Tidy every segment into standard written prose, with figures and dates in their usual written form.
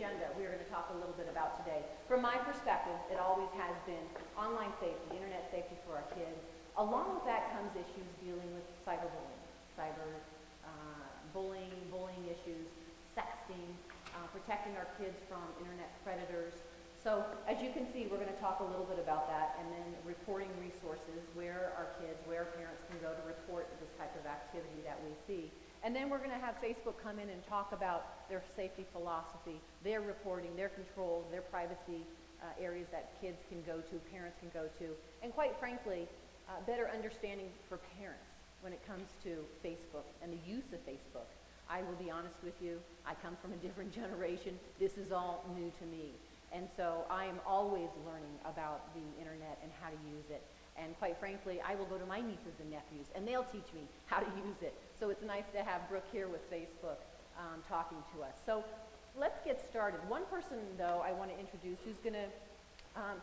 agenda we are going to talk a little bit about today. From my perspective, it always has been online safety, internet safety for our kids. Along with that comes issues dealing with cyberbullying, bullying issues, sexting, protecting our kids from internet predators. So as you can see, we're going to talk a little bit about that, and then reporting resources, where our kids, where parents can go to report this type of activity that we see. And then we're going to have Facebook come in and talk about their safety philosophy, their reporting, their controls, their privacy areas that kids can go to, parents can go to, and quite frankly, better understanding for parents when it comes to Facebook and the use of Facebook. I will be honest with you, I come from a different generation. This is all new to me. And so I am always learning about the internet and how to use it. And quite frankly, I will go to my nieces and nephews, and they'll teach me how to use it. So it's nice to have Brooke here with Facebook talking to us. So let's get started. One person, though, I want to introduce who's going to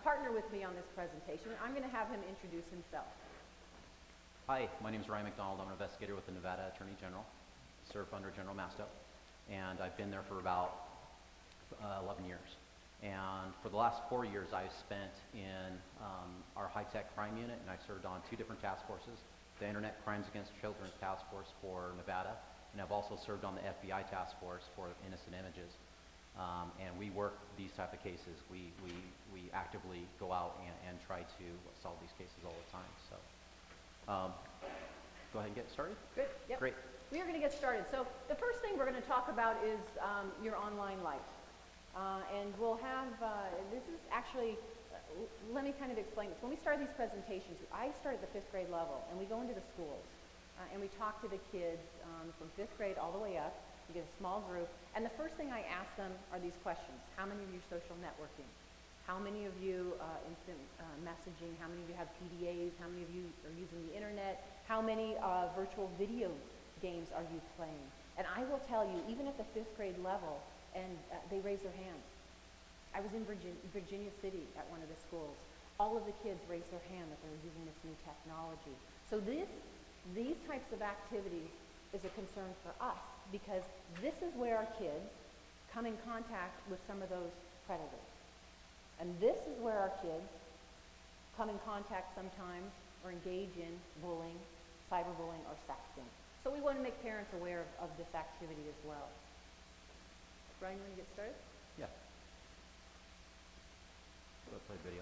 partner with me on this presentation. I'm going to have him introduce himself. Hi, my name is Ryan McDonald. I'm an investigator with the Nevada Attorney General, served under General Masto, and I've been there for about 11 years. And for the last 4 years, I've spent in our high-tech crime unit, and I've served on 2 different task forces, the Internet Crimes Against Children Task Force for Nevada, and I've also served on the FBI Task Force for Innocent Images. And we work these type of cases. We actively go out and try to solve these cases all the time. So go ahead and get started. Good. Yep. Great. We are going to get started. So the first thing we're going to talk about is your online life. And we'll have, this is actually, let me kind of explain this. When we start these presentations, I start at the 5th grade level, and we go into the schools, and we talk to the kids from 5th grade all the way up. We get a small group, and the first thing I ask them are these questions. How many of you social networking? How many of you instant messaging? How many of you have PDAs? How many of you are using the internet? How many virtual video games are you playing? And I will tell you, even at the 5th grade level, and they raise their hands. I was in Virginia City at one of the schools. All of the kids raised their hand that they were using this new technology. So these types of activities is a concern for us, because this is where our kids come in contact with some of those predators. And this is where our kids come in contact sometimes or engage in bullying, cyberbullying, or sexting. So we want to make parents aware of this activity as well. Brian, you want to get started? Yeah. Let's play video.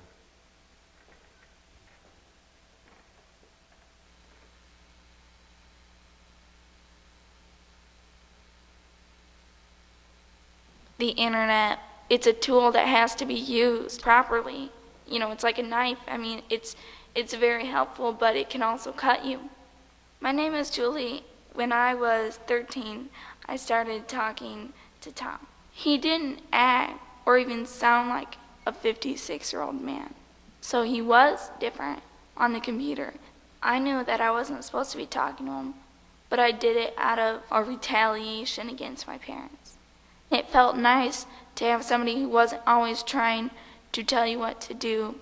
The internet, it's a tool that has to be used properly. You know, it's like a knife. I mean, it's very helpful, but it can also cut you. My name is Julie. When I was 13, I started talking to Tom. He didn't act or even sound like a 56-year-old man. So he was different on the computer. I knew that I wasn't supposed to be talking to him, but I did it out of a retaliation against my parents. It felt nice to have somebody who wasn't always trying to tell you what to do.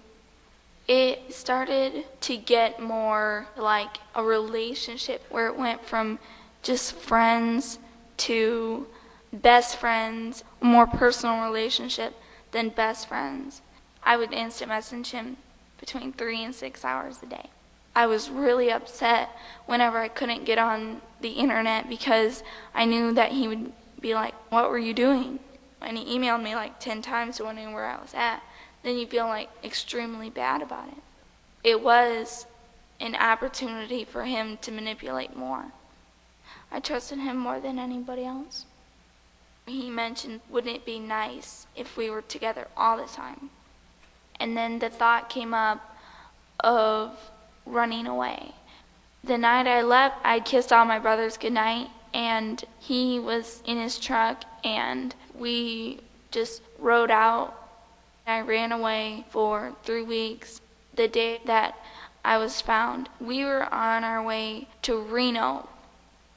It started to get more like a relationship where it went from just friends to best friends, a more personal relationship than best friends. I would instant message him between 3 and 6 hours a day. I was really upset whenever I couldn't get on the internet because I knew that he would be like, "What were you doing?" And he emailed me like 10 times wondering where I was at. Then you feel like extremely bad about it. It was an opportunity for him to manipulate more. I trusted him more than anybody else. He mentioned, wouldn't it be nice if we were together all the time? And then the thought came up of running away. The night I left, I kissed all my brothers goodnight, and he was in his truck, and we just rode out. I ran away for 3 weeks. The day that I was found, we were on our way to Reno.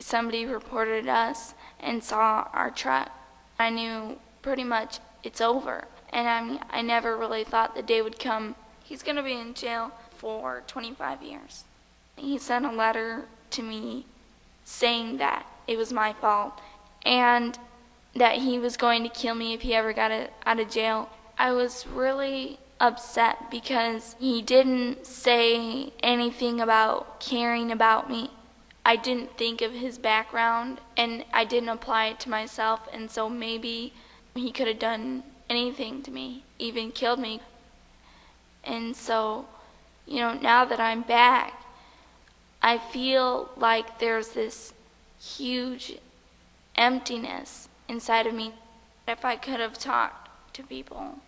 Somebody reported us and saw our truck. I knew pretty much it's over. And I never really thought the day would come. He's going to be in jail for 25 years. He sent a letter to me saying that it was my fault. And that he was going to kill me if he ever got out of jail. I was really upset because he didn't say anything about caring about me. I didn't think of his background, and I didn't apply it to myself, and so maybe he could have done anything to me, even killed me. And so, now that I'm back, I feel like there's this huge emptiness inside of me. If I could have talked to people,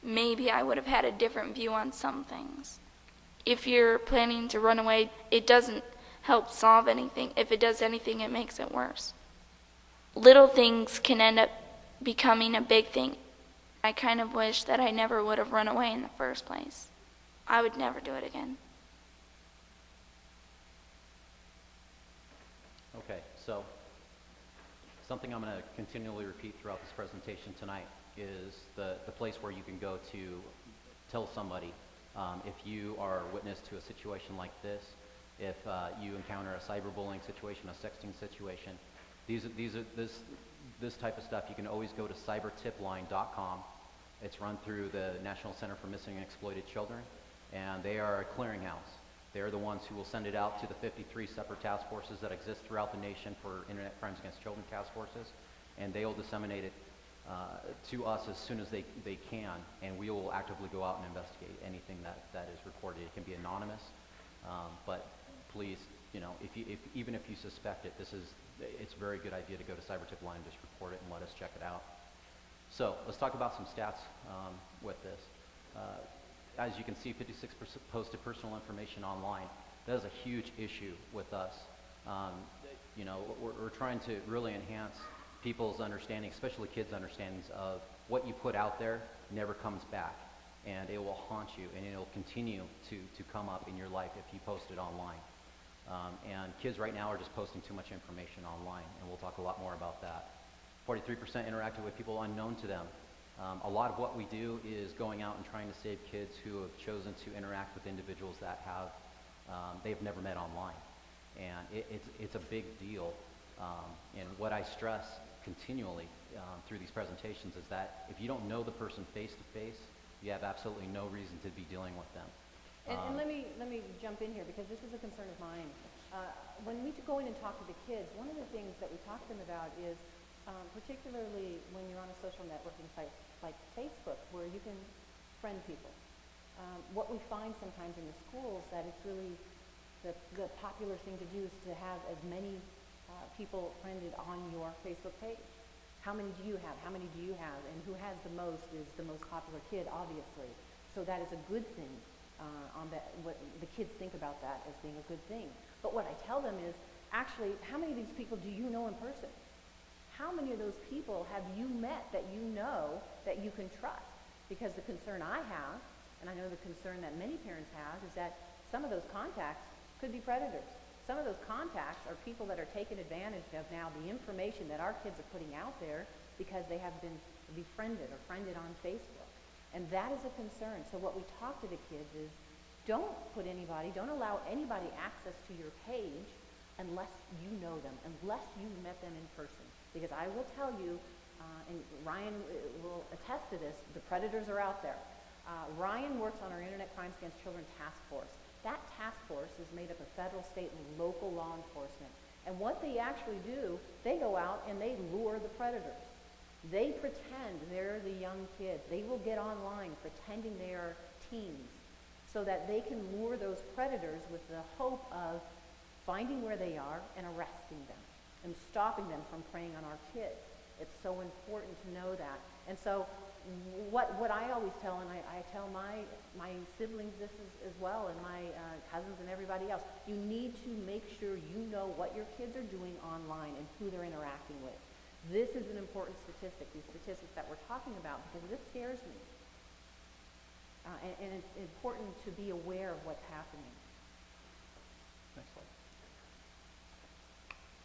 maybe I would have had a different view on some things. If you're planning to run away, it doesn't help solve anything. If it does anything, it makes it worse. Little things can end up becoming a big thing. I kind of wish that I never would have run away in the first place. I would never do it again. Okay, so something I'm going to continually repeat throughout this presentation tonight is the place where you can go to tell somebody if you are witness to a situation like this, if you encounter a cyberbullying situation, a sexting situation. This type of stuff, you can always go to cybertipline.com. It's run through the National Center for Missing and Exploited Children, and they are a clearinghouse. They're the ones who will send it out to the 53 separate task forces that exist throughout the nation for Internet Crimes Against Children task forces, and they will disseminate it to us as soon as they can, and we will actively go out and investigate anything that is reported. It can be anonymous, but please, even if you suspect it, it's a very good idea to go to CyberTipLine and just report it and let us check it out. So let's talk about some stats with this. As you can see, 56% posted personal information online. That is a huge issue with us. We're trying to really enhance people's understanding, especially kids' understandings of what you put out there never comes back, and it will haunt you, and it will continue to come up in your life if you post it online. And kids right now are just posting too much information online, and we'll talk a lot more about that. 43% interacted with people unknown to them. A lot of what we do is going out and trying to save kids who have chosen to interact with individuals that they've never met online. And it's a big deal. And what I stress continually through these presentations is that if you don't know the person face to face, you have absolutely no reason to be dealing with them. And let me jump in here, because this is a concern of mine. When we go in and talk to the kids, one of the things that we talk to them about is, particularly when you're on a social networking site like Facebook, where you can friend people. What we find sometimes in the schools, that it's really the popular thing to do is to have as many people friended on your Facebook page. How many do you have? How many do you have? And who has the most is the most popular kid, obviously. So that is a good thing. What the kids think about that as being a good thing. But what I tell them is, actually, how many of these people do you know in person? How many of those people have you met that you know that you can trust? Because the concern I have, and I know the concern that many parents have, is that some of those contacts could be predators. Some of those contacts are people that are taking advantage of now the information that our kids are putting out there because they have been befriended or friended on Facebook. And that is a concern. So what we talk to the kids is, don't allow anybody access to your page unless you know them, unless you've met them in person. Because I will tell you, and Ryan will attest to this, the predators are out there. Ryan works on our Internet Crimes Against Children task force. That task force is made up of federal, state, and local law enforcement. And what they actually do, they go out and they lure the predators. They pretend they're the young kids. They will get online pretending they are teens so that they can lure those predators with the hope of finding where they are and arresting them and stopping them from preying on our kids. It's so important to know that. And so what I always tell, and I tell my siblings this as well, and my cousins and everybody else, you need to make sure you know what your kids are doing online and who they're interacting with. This is an important statistic, these statistics that we're talking about, because this scares me. And it's important to be aware of what's happening. Next slide.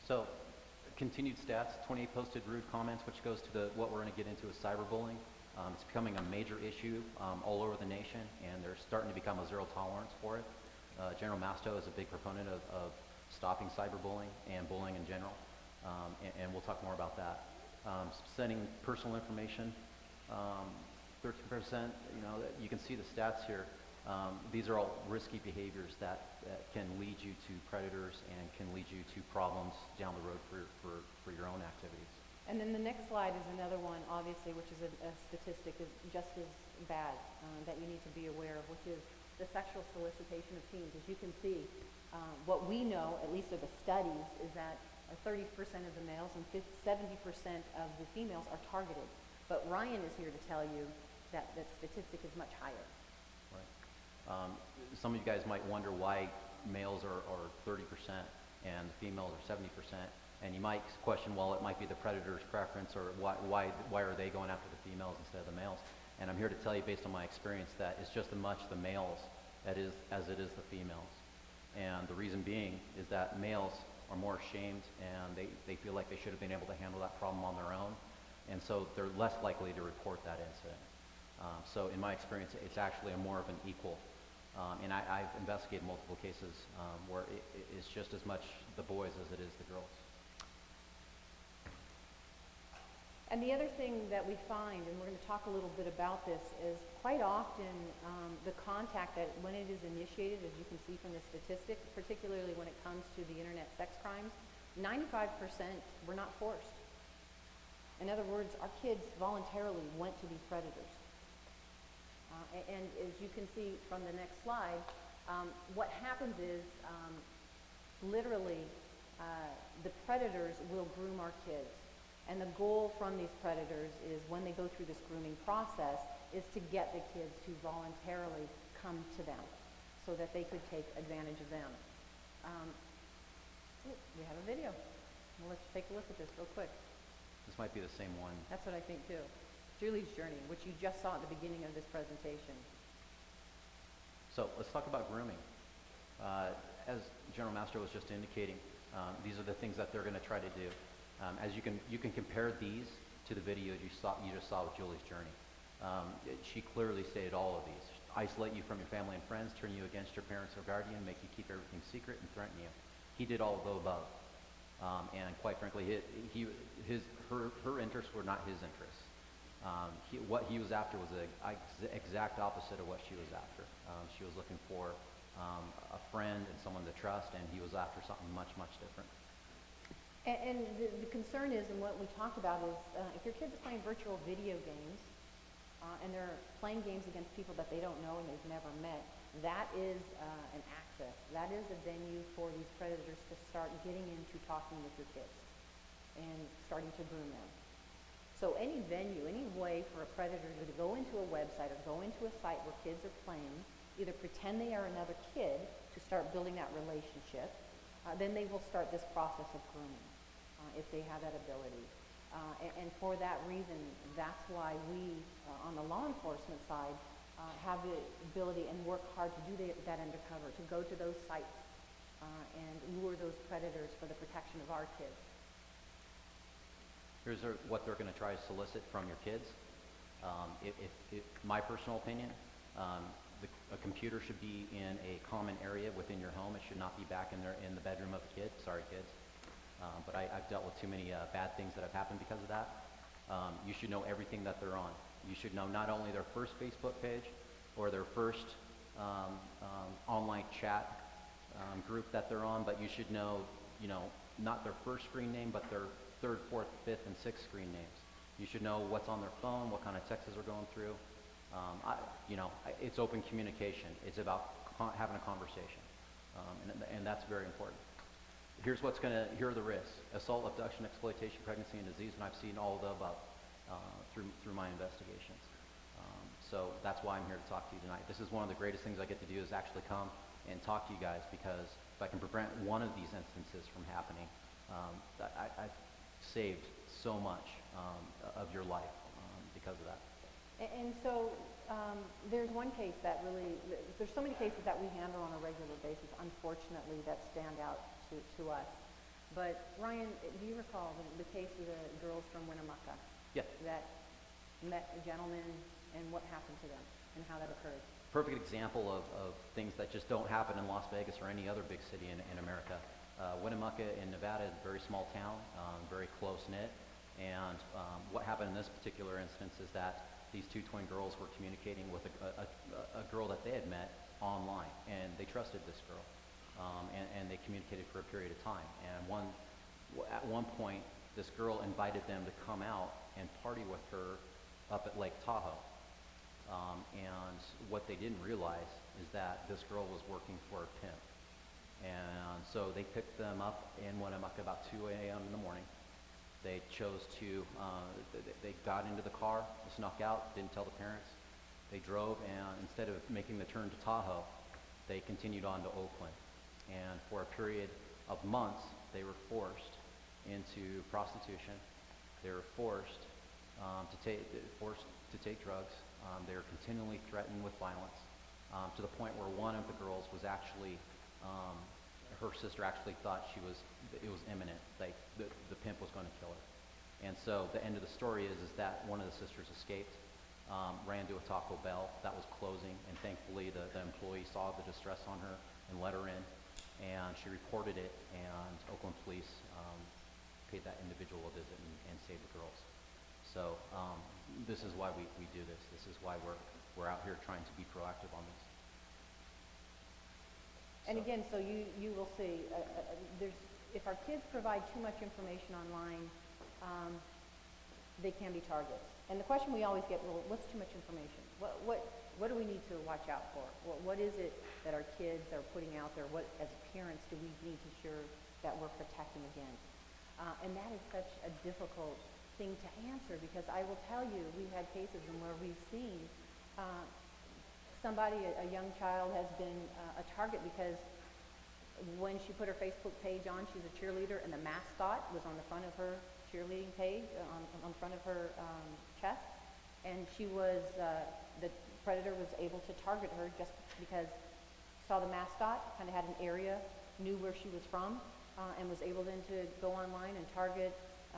So, continued stats, 28 posted rude comments, which goes to what we're going to get into is cyberbullying. It's becoming a major issue all over the nation, and there's starting to become a zero tolerance for it. General Masto is a big proponent of stopping cyberbullying and bullying in general, and we'll talk more about that. Sending personal information, 13%, you can see the stats here. These are all risky behaviors that can lead you to predators and can lead you to problems down the road for your own activities. And then the next slide is another one, obviously, which is a statistic is just as bad that you need to be aware of, which is the sexual solicitation of teens. As you can see, what we know, at least of the studies, is that 30% of the males and 70% of the females are targeted. But Ryan is here to tell you that that statistic is much higher. Right. Some of you guys might wonder why males are 30% and females are 70%. And you might question, well, it might be the predator's preference, or why are they going after the females instead of the males? And I'm here to tell you, based on my experience, that it's just as much the males as it is the females. And the reason being is that males are more ashamed, and they feel like they should have been able to handle that problem on their own. And so they're less likely to report that incident. So in my experience, it's actually more of an equal. And I've investigated multiple cases where it's just as much the boys as it is the girls. And the other thing that we find, and we're going to talk a little bit about this, is quite often the contact that when it is initiated, as you can see from the statistic, particularly when it comes to the internet sex crimes, 95% were not forced. In other words, our kids voluntarily went to these predators. And as you can see from the next slide, what happens is literally the predators will groom our kids. And the goal from these predators is, when they go through this grooming process, is to get the kids to voluntarily come to them so that they could take advantage of them. We have a video. We'll let you take a look at this real quick. This might be the same one. That's what I think too. Julie's Journey, which you just saw at the beginning of this presentation. So let's talk about grooming. As General Mastro was just indicating, these are the things that they're going to try to do. As you can compare these to the video you just saw with Julie's Journey. She clearly stated all of these. Isolate you from your family and friends, turn you against your parents or guardian, make you keep everything secret, and threaten you. He did all of the above. And quite frankly, her interests were not his interests. What he was after was the exact opposite of what she was after. She was looking for a friend and someone to trust, and he was after something much, much different. And the concern is, and what we talked about is, if your kids are playing virtual video games, and they're playing games against people that they don't know and they've never met, that is an access. That is a venue for these predators to start getting into talking with your kids and starting to groom them. So any venue, any way for a predator to go into a website or go into a site where kids are playing, either pretend they are another kid to start building that relationship, then they will start this process of grooming if they have that ability. And for that reason, that's why we, on the law enforcement side, have the ability and work hard to do that undercover, to go to those sites and lure those predators for the protection of our kids. Here's what they're going to try to solicit from your kids. My personal opinion, a computer should be in a common area within your home. It should not be back in the bedroom of a kid. Sorry, kids. But I've dealt with too many bad things that have happened because of that. You should know everything that they're on. You should know not only their first Facebook page or their first online chat group that they're on, but you should know, not their first screen name, but their third, fourth, fifth, and sixth screen names. You should know what's on their phone, what kind of texts are going through. It's open communication. It's about having a conversation, and that's very important. Here are the risks: assault, abduction, exploitation, pregnancy, and disease, and I've seen all of the above through my investigations. So that's why I'm here to talk to you tonight. This is one of the greatest things I get to do, is actually come and talk to you guys, because if I can prevent one of these instances from happening, I've saved so much of your life because of that. And so there's one case that really, there's so many cases that we handle on a regular basis, unfortunately, that stand out to us. But Ryan, do you recall the case of the girls from Winnemucca? Yeah. That met a gentleman, and what happened to them and how that occurred? Perfect example of things that just don't happen in Las Vegas or any other big city in America. Winnemucca in Nevada is a very small town, very close-knit, And what happened in this particular instance is that these two twin girls were communicating with a girl that they had met online, and they trusted this girl, and they communicated for a period of time. And at one point, this girl invited them to come out and party with her up at Lake Tahoe. And what they didn't realize is that this girl was working for a pimp. And so they picked them up in Winnemucca about 2 a.m. in the morning. They chose to, they got into the car, snuck out, didn't tell the parents. They drove, and instead of making the turn to Tahoe, they continued on to Oakland. And for a period of months, they were forced into prostitution. They were forced to take drugs. They were continually threatened with violence, to the point where one of the girls was actually, her sister actually thought it was imminent, like the pimp was going to kill her. And so the end of the story is that one of the sisters escaped, ran to a Taco Bell that was closing, and thankfully the employee saw the distress on her and let her in, and she reported it, and Oakland police paid that individual a visit and saved the girls. So this is why we do this. This is why we're out here trying to be proactive on this. And again, so you will see, if our kids provide too much information online, they can be targets. And the question we always get, well, what's too much information? What do we need to watch out for? What is it that our kids are putting out there? What, as parents, do we need to ensure that we're protecting against? And that is such a difficult thing to answer, because I will tell you, we've had cases in where we've seen somebody, a young child, has been a target because when she put her Facebook page on, she's a cheerleader, and the mascot was on the front of her cheerleading page, on front of her chest, and the predator was able to target her just because saw the mascot, kind of had an area, knew where she was from, and was able then to go online and target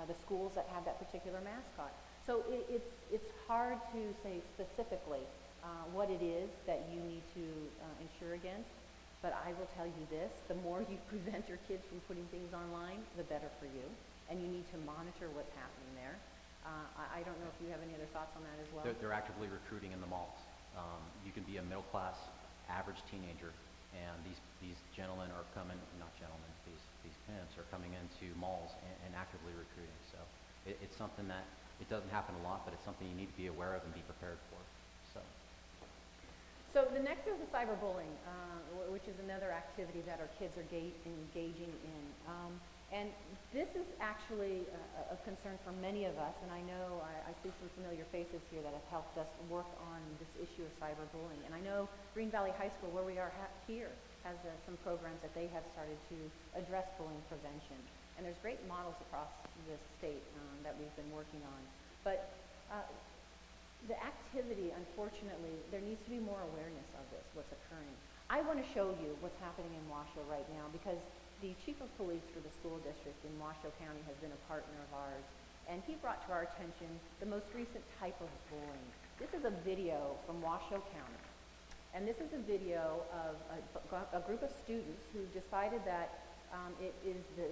the schools that have that particular mascot. So it's hard to say specifically what it is that you need to insure against, but I will tell you this: the more you prevent your kids from putting things online, the better for you, and you need to monitor what's happening there. I don't know if you have any other thoughts on that as well. They're actively recruiting in the malls. You can be a middle-class, average teenager, and these gentlemen are coming, not gentlemen, these pimps are coming into malls and actively recruiting. So it's something that, it doesn't happen a lot, but it's something you need to be aware of and be prepared for. So the next is the cyberbullying, which is another activity that our kids are engaging in. And this is actually a concern for many of us, and I know I see some familiar faces here that have helped us work on this issue of cyberbullying. And I know Green Valley High School, where we are here, has some programs that they have started to address bullying prevention. And there's great models across the state that we've been working on. But the activity, unfortunately, there needs to be more awareness of this, what's occurring. I want to show you what's happening in Washoe right now, because the chief of police for the school district in Washoe County has been a partner of ours, and he brought to our attention the most recent type of bullying. This is a video from Washoe County, and this is a video of a group of students who decided that it is the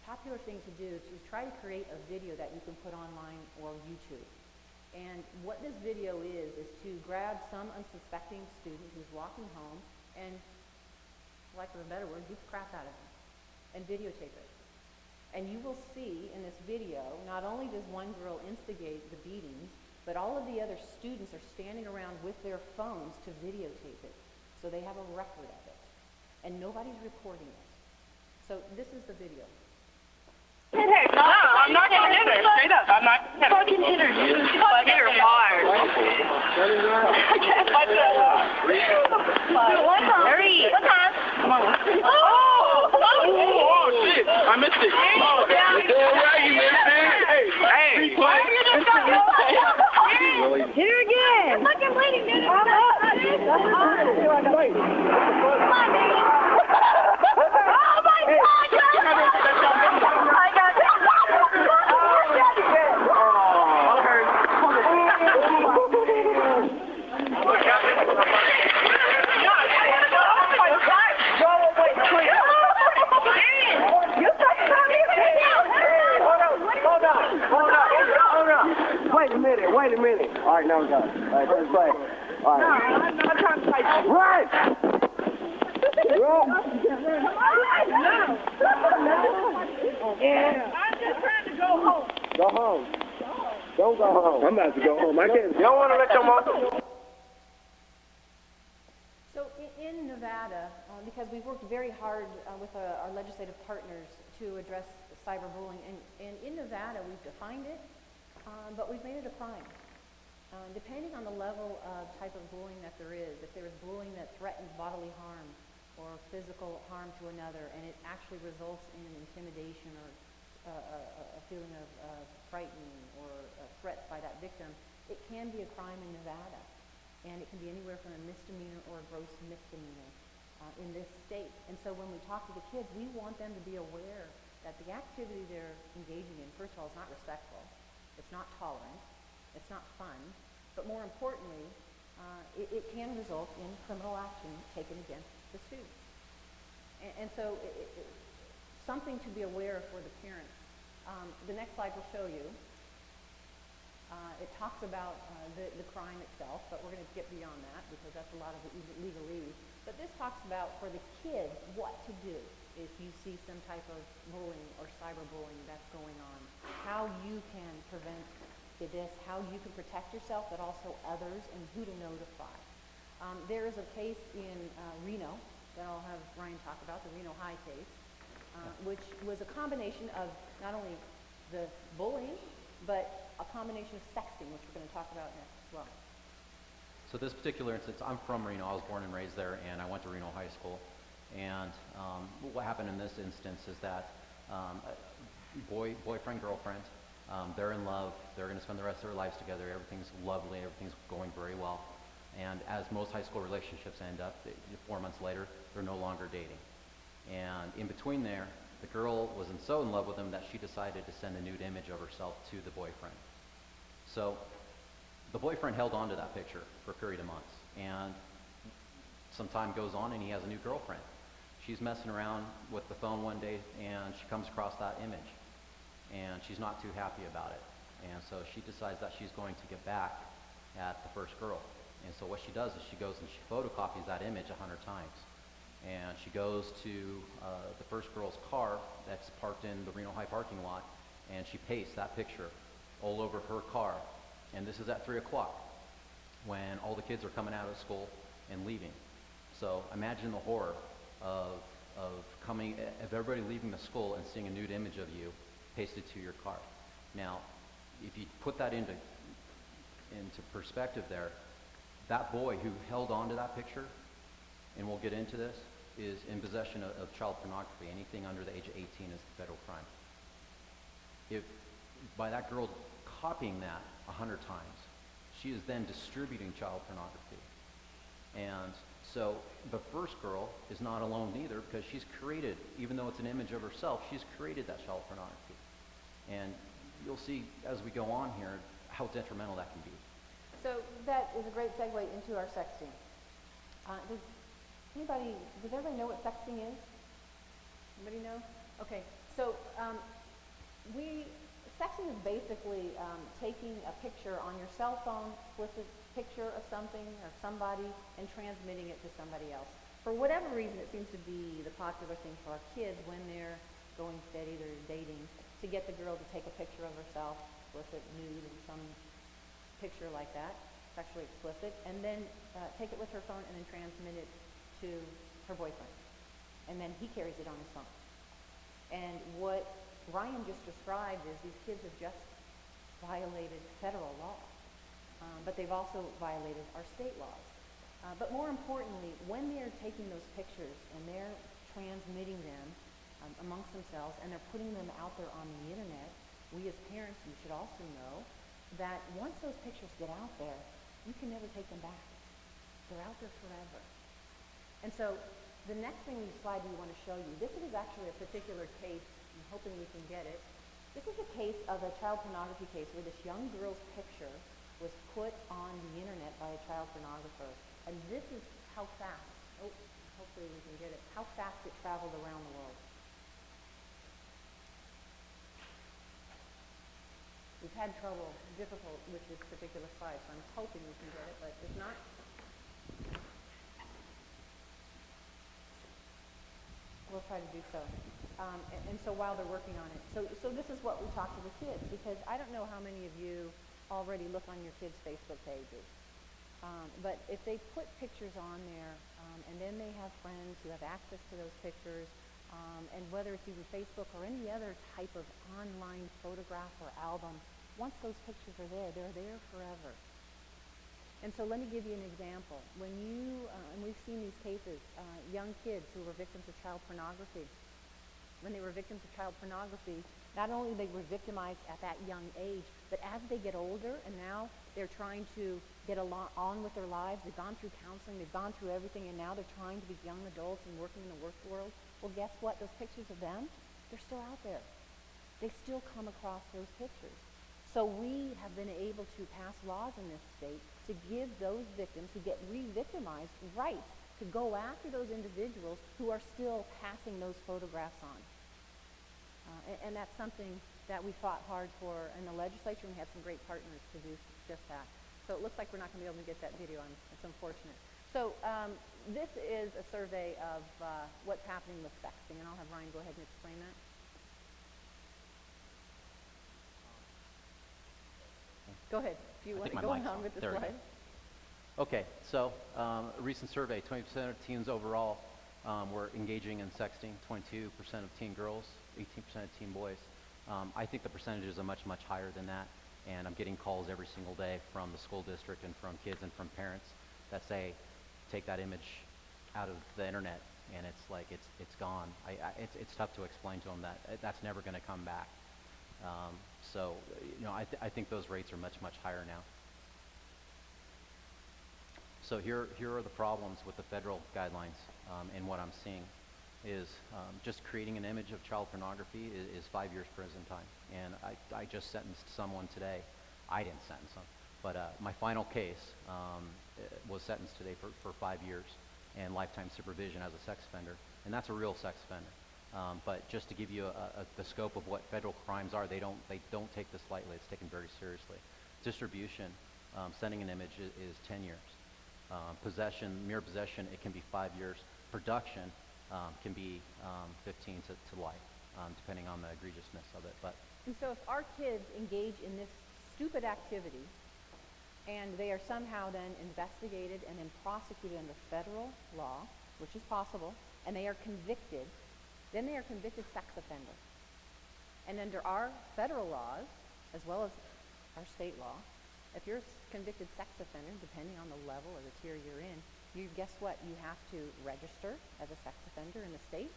popular thing to do to try to create a video that you can put online or YouTube. And what this video is to grab some unsuspecting student who's walking home and, for lack of a better word, beat the crap out of him and videotape it. And you will see in this video, not only does one girl instigate the beatings, but all of the other students are standing around with their phones to videotape it. So they have a record of it. And nobody's reporting it. So this is the video. No, I'm not going to hit her. Straight up, I'm not going to fucking hit her. You fucking hit her hard. What time? Hurry. What time? Come on. Oh, shit. I missed it. Oh, damn right, you missed it. Hey. Why are you just going to hit her again. I'm fucking bleeding, dude. I'm up. Come on, dude. Oh, my God. Hold on. wait a minute. All right, now we go. All right, let's play. All right. No, I'm not trying to fight you. Run! I'm just trying to go home. Go home. Don't go home. I'm about to go home. I can't. You don't want to let your mother. So in Nevada, because we've worked very hard with our legislative partners to address cyberbullying, and in Nevada we've defined it, but we've made it a crime. Depending on the level of type of bullying that there is, if there is bullying that threatens bodily harm or physical harm to another, and it actually results in intimidation or a feeling of frightening or threats by that victim, it can be a crime in Nevada. And it can be anywhere from a misdemeanor or a gross misdemeanor in this state. And so when we talk to the kids, we want them to be aware that the activity they're engaging in, first of all, is not respectful, it's not tolerant, it's not fun, but more importantly, it can result in criminal action taken against the students. And so something to be aware of for the parents. The next slide will show you. It talks about the crime itself, but we're going to get beyond that because that's a lot of the legalese. But this talks about, for the kids, what to do if you see some type of bullying or cyberbullying that's going on, how you can prevent this, how you can protect yourself, but also others, and who to notify. There is a case in Reno that I'll have Ryan talk about, the Reno High case, which was a combination of not only the bullying, but a combination of sexting, which we're going to talk about next as well. So this particular instance, I'm from Reno. I was born and raised there, and I went to Reno High School. And what happened in this instance is that boyfriend, girlfriend, they're in love. They're going to spend the rest of their lives together. Everything's lovely. Everything's going very well. And as most high school relationships end up, 4 months later, they're no longer dating. And in between there, the girl was so in love with him that she decided to send a nude image of herself to the boyfriend. So the boyfriend held on to that picture for a period of months, and some time goes on and he has a new girlfriend. She's messing around with the phone one day and she comes across that image, and she's not too happy about it. And so she decides that she's going to get back at the first girl. And so what she does is she goes and she photocopies that image 100 times. And she goes to the first girl's car that's parked in the Reno High parking lot, and she pastes that picture all over her car. And this is at 3 o'clock when all the kids are coming out of school and leaving. So imagine the horror of everybody leaving the school and seeing a nude image of you pasted to your car. Now, if you put that into perspective there, that boy who held on to that picture, and we'll get into this, is in possession of child pornography. Anything under the age of 18 is the federal crime. If by that girl copying that 100 times, she is then distributing child pornography. And so the first girl is not alone either, because she's created, even though it's an image of herself, she's created that child pornography. And you'll see as we go on here how detrimental that can be. So that is a great segue into our sexting. Does everybody know what sexting is? Anybody know? Okay, so sexting is basically taking a picture on your cell phone, explicit picture of something or somebody, and transmitting it to somebody else. For whatever reason, it seems to be the popular thing for our kids when they're going steady, they're dating, to get the girl to take a picture of herself, explicit, nude, and some picture like that, sexually explicit, and then take it with her phone and then transmit it to her boyfriend. And then he carries it on his phone. And what Ryan just described is these kids have just violated federal law, but they've also violated our state laws. But more importantly, when they're taking those pictures and they're transmitting them amongst themselves and they're putting them out there on the internet, we as parents, you should also know that once those pictures get out there, you can never take them back. They're out there forever. And so the next slide we want to show you, this is actually a particular case. I'm hoping we can get it. This is a case of a child pornography case where this young girl's picture was put on the internet by a child pornographer. And this is how fast, hopefully we can get it, how fast it traveled around the world. We've had difficult with this particular slide, so I'm hoping we can get it, but if not, we'll try to do so. And so while they're working on it, so this is what we talk to the kids, because I don't know how many of you already look on your kids' Facebook pages. But if they put pictures on there, and then they have friends who have access to those pictures, and whether it's even Facebook or any other type of online photograph or album, once those pictures are there, they're there forever. And so let me give you an example. When you, and we've seen these cases, young kids who were victims of child pornography. When they were victims of child pornography, not only they were victimized at that young age, but as they get older and now they're trying to get on with their lives, they've gone through counseling, they've gone through everything, and now they're trying to be young adults and working in the work world. Well, guess what? Those pictures of them, they're still out there. They still come across those pictures. So we have been able to pass laws in this state to give those victims who get re-victimized rights to go after those individuals who are still passing those photographs on. And that's something that we fought hard for in the legislature, and we had some great partners to do just that. So it looks like we're not going to be able to get that video on. It's unfortunate. So this is a survey of what's happening with sexting, and I'll have Ryan go ahead and explain that. Go ahead, if you want to go on with the slide. Okay, so a recent survey, 20% of teens overall were engaging in sexting, 22% of teen girls, 18% of teen boys. I think the percentages are much, much higher than that, and I'm getting calls every single day from the school district and from kids and from parents that say, take that image out of the internet, and it's like, it's gone. It's tough to explain to them that that's never going to come back. So, you know, I think those rates are much, much higher now. So here are the problems with the federal guidelines, and what I'm seeing is just creating an image of child pornography is 5 years prison time. And I just sentenced someone today. I didn't sentence him, but my final case was sentenced today for 5 years and lifetime supervision as a sex offender, and that's a real sex offender. But just to give you the scope of what federal crimes are, they don't take this lightly. It's taken very seriously. Distribution, sending an image is 10 years. Possession, mere possession, it can be 5 years. Production can be 15 to life, depending on the egregiousness of it. And so if our kids engage in this stupid activity, and they are somehow then investigated and then prosecuted under federal law, which is possible, and they are convicted, then they are convicted sex offender. And under our federal laws, as well as our state law, if you're a convicted sex offender, depending on the level or the tier you're in, guess what? You have to register as a sex offender in the state,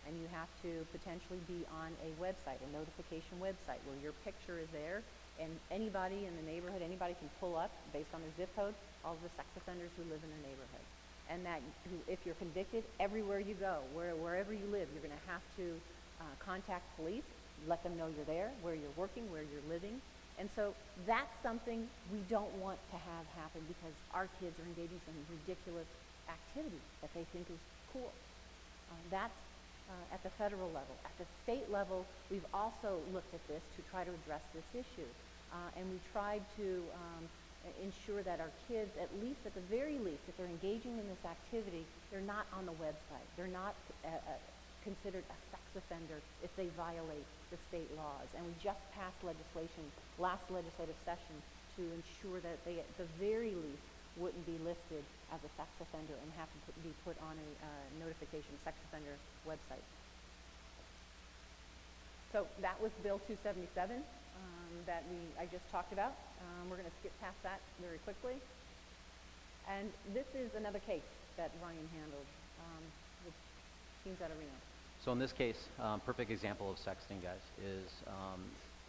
and you have to potentially be on a website, a notification website, where your picture is there, and anybody in the neighborhood, anybody can pull up, based on their zip code, all of the sex offenders who live in the neighborhood. And that if you're convicted, everywhere you go, wherever you live, you're going to have to contact police, let them know you're there, where you're working, where you're living. And so that's something we don't want to have happen, because our kids are engaging in some ridiculous activity that they think is cool. That's at the federal level. At the state level, we've also looked at this to try to address this issue. And we tried to ensure that our kids, at the very least, if they're engaging in this activity, they're not on the website. They're not considered a sex offender if they violate the state laws. And we just passed legislation last legislative session to ensure that they, at the very least, wouldn't be listed as a sex offender and have to be put on a notification sex offender website. So that was Bill 277 that I just talked about. We're going to skip past that very quickly. And this is another case that Ryan handled with teens out of Reno. So in this case, perfect example of sexting, guys, is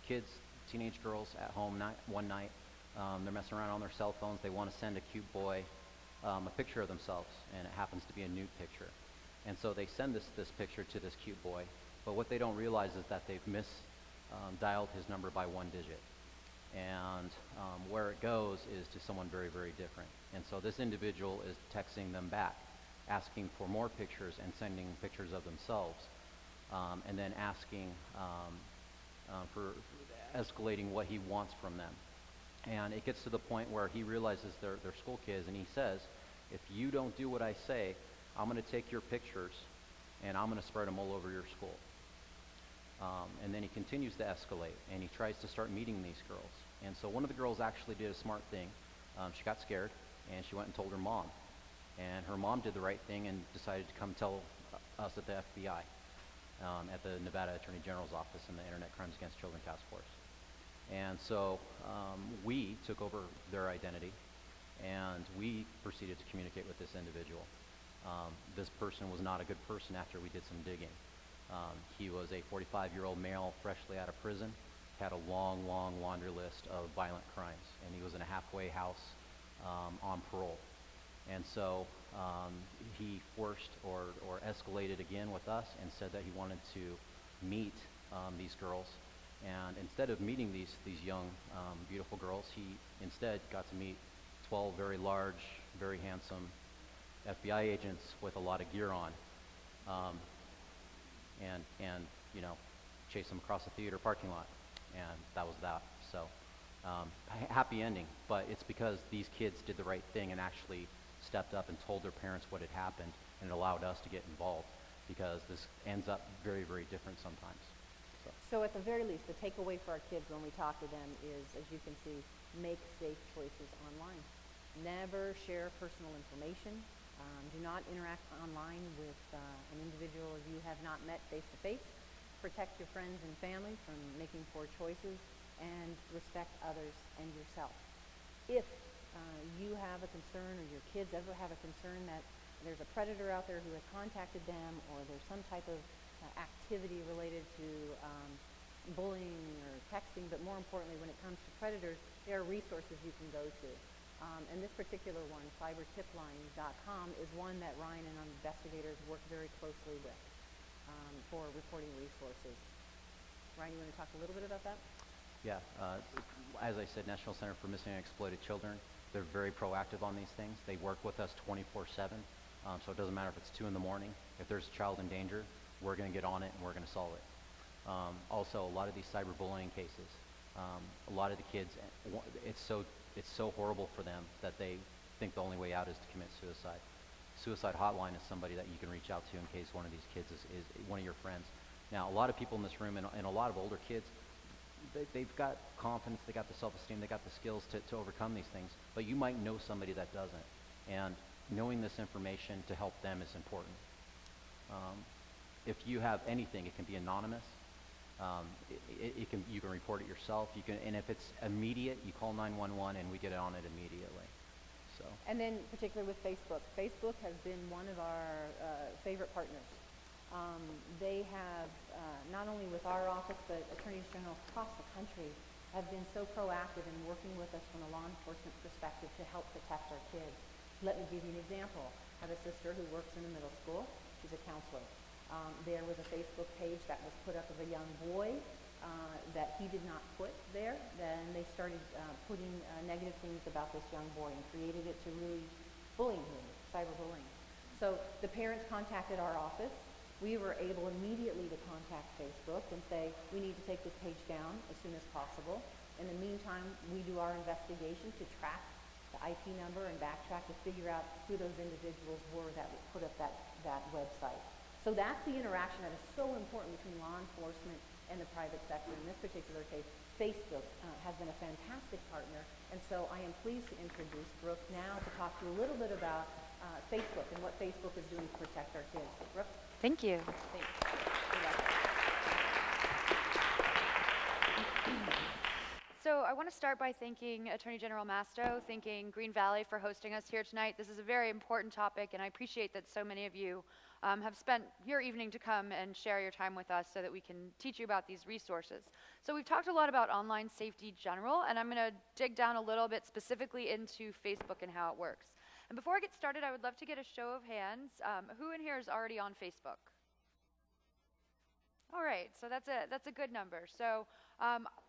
kids, teenage girls at home one night. They're messing around on their cell phones. They want to send a cute boy a picture of themselves, and it happens to be a nude picture. And so they send this picture to this cute boy, but what they don't realize is that they've dialed his number by 1 digit. And where it goes is to someone very, very different. And so this individual is texting them back, asking for more pictures and sending pictures of themselves, and then asking for escalating what he wants from them. And it gets to the point where he realizes they're school kids, and he says, if you don't do what I say, I'm going to take your pictures and I'm going to spread them all over your school. And then he continues to escalate, and he tries to start meeting these girls. And so one of the girls actually did a smart thing. She got scared, and she went and told her mom. And her mom did the right thing and decided to come tell us at the FBI, at the Nevada Attorney General's office in the Internet Crimes Against Children Task Force. And so we took over their identity, and we proceeded to communicate with this individual. This person was not a good person after we did some digging. He was a 45-year-old male freshly out of prison, had a long, long laundry list of violent crimes, and he was in a halfway house on parole. And so he forced or escalated again with us and said that he wanted to meet these girls. And instead of meeting these young, beautiful girls, he instead got to meet 12 very large, very handsome FBI agents with a lot of gear on, and you know, chase them across the theater parking lot, and that was that. So happy ending, but it's because these kids did the right thing and actually stepped up and told their parents what had happened, and it allowed us to get involved, because this ends up very, very different sometimes. So at the very least, the takeaway for our kids when we talk to them is, as you can see, make safe choices online. Never share personal information. Do not interact online with an individual you have not met face-to-face. Protect your friends and family from making poor choices, and respect others and yourself. If you have a concern, or your kids ever have a concern that there's a predator out there who has contacted them, or there's some type of activity related to bullying or texting, but more importantly, when it comes to predators, there are resources you can go to. And this particular one, cybertipline.com, is one that Ryan and investigators work very closely with for reporting resources. Ryan, you want to talk a little bit about that? Yeah, as I said, National Center for Missing and Exploited Children, they're very proactive on these things. They work with us 24/7, so it doesn't matter if it's 2 in the morning. If there's a child in danger, we're going to get on it and we're going to solve it. Also, a lot of these cyberbullying cases, a lot of the kids, it's so horrible for them that they think the only way out is to commit suicide. Suicide hotline is somebody that you can reach out to in case one of these kids is one of your friends. Now, a lot of people in this room, and a lot of older kids, they've got confidence, they got the self-esteem, they got the skills to overcome these things, but you might know somebody that doesn't. And knowing this information to help them is important. If you have anything, it can be anonymous. You can report it yourself. And if it's immediate, you call 911 and we get on it immediately. So. And then particularly with Facebook. Facebook has been one of our favorite partners. They have, not only with our office, but attorneys general across the country have been so proactive in working with us from a law enforcement perspective to help protect our kids. Let me give you an example. I have a sister who works in a middle school. She's a counselor. There was a Facebook page that was put up of a young boy that he did not put there. Then they started putting negative things about this young boy and created it to really bullying him, cyberbullying. So the parents contacted our office. We were able immediately to contact Facebook and say, we need to take this page down as soon as possible. In the meantime, we do our investigation to track the IP number and backtrack to figure out who those individuals were that put up that website. So that's the interaction that is so important between law enforcement and the private sector. In this particular case, Facebook has been a fantastic partner, and so I am pleased to introduce Brooke now to talk to you a little bit about Facebook and what Facebook is doing to protect our kids. Brooke? Thank you. Thanks. So I want to start by thanking Attorney General Masto, thanking Green Valley for hosting us here tonight. This is a very important topic, and I appreciate that so many of you have spent your evening to come and share your time with us so that we can teach you about these resources. So we've talked a lot about online safety general, and I'm going to dig down a little bit specifically into Facebook and how it works. And before I get started, I would love to get a show of hands. Who in here is already on Facebook? All right, so that's a good number. So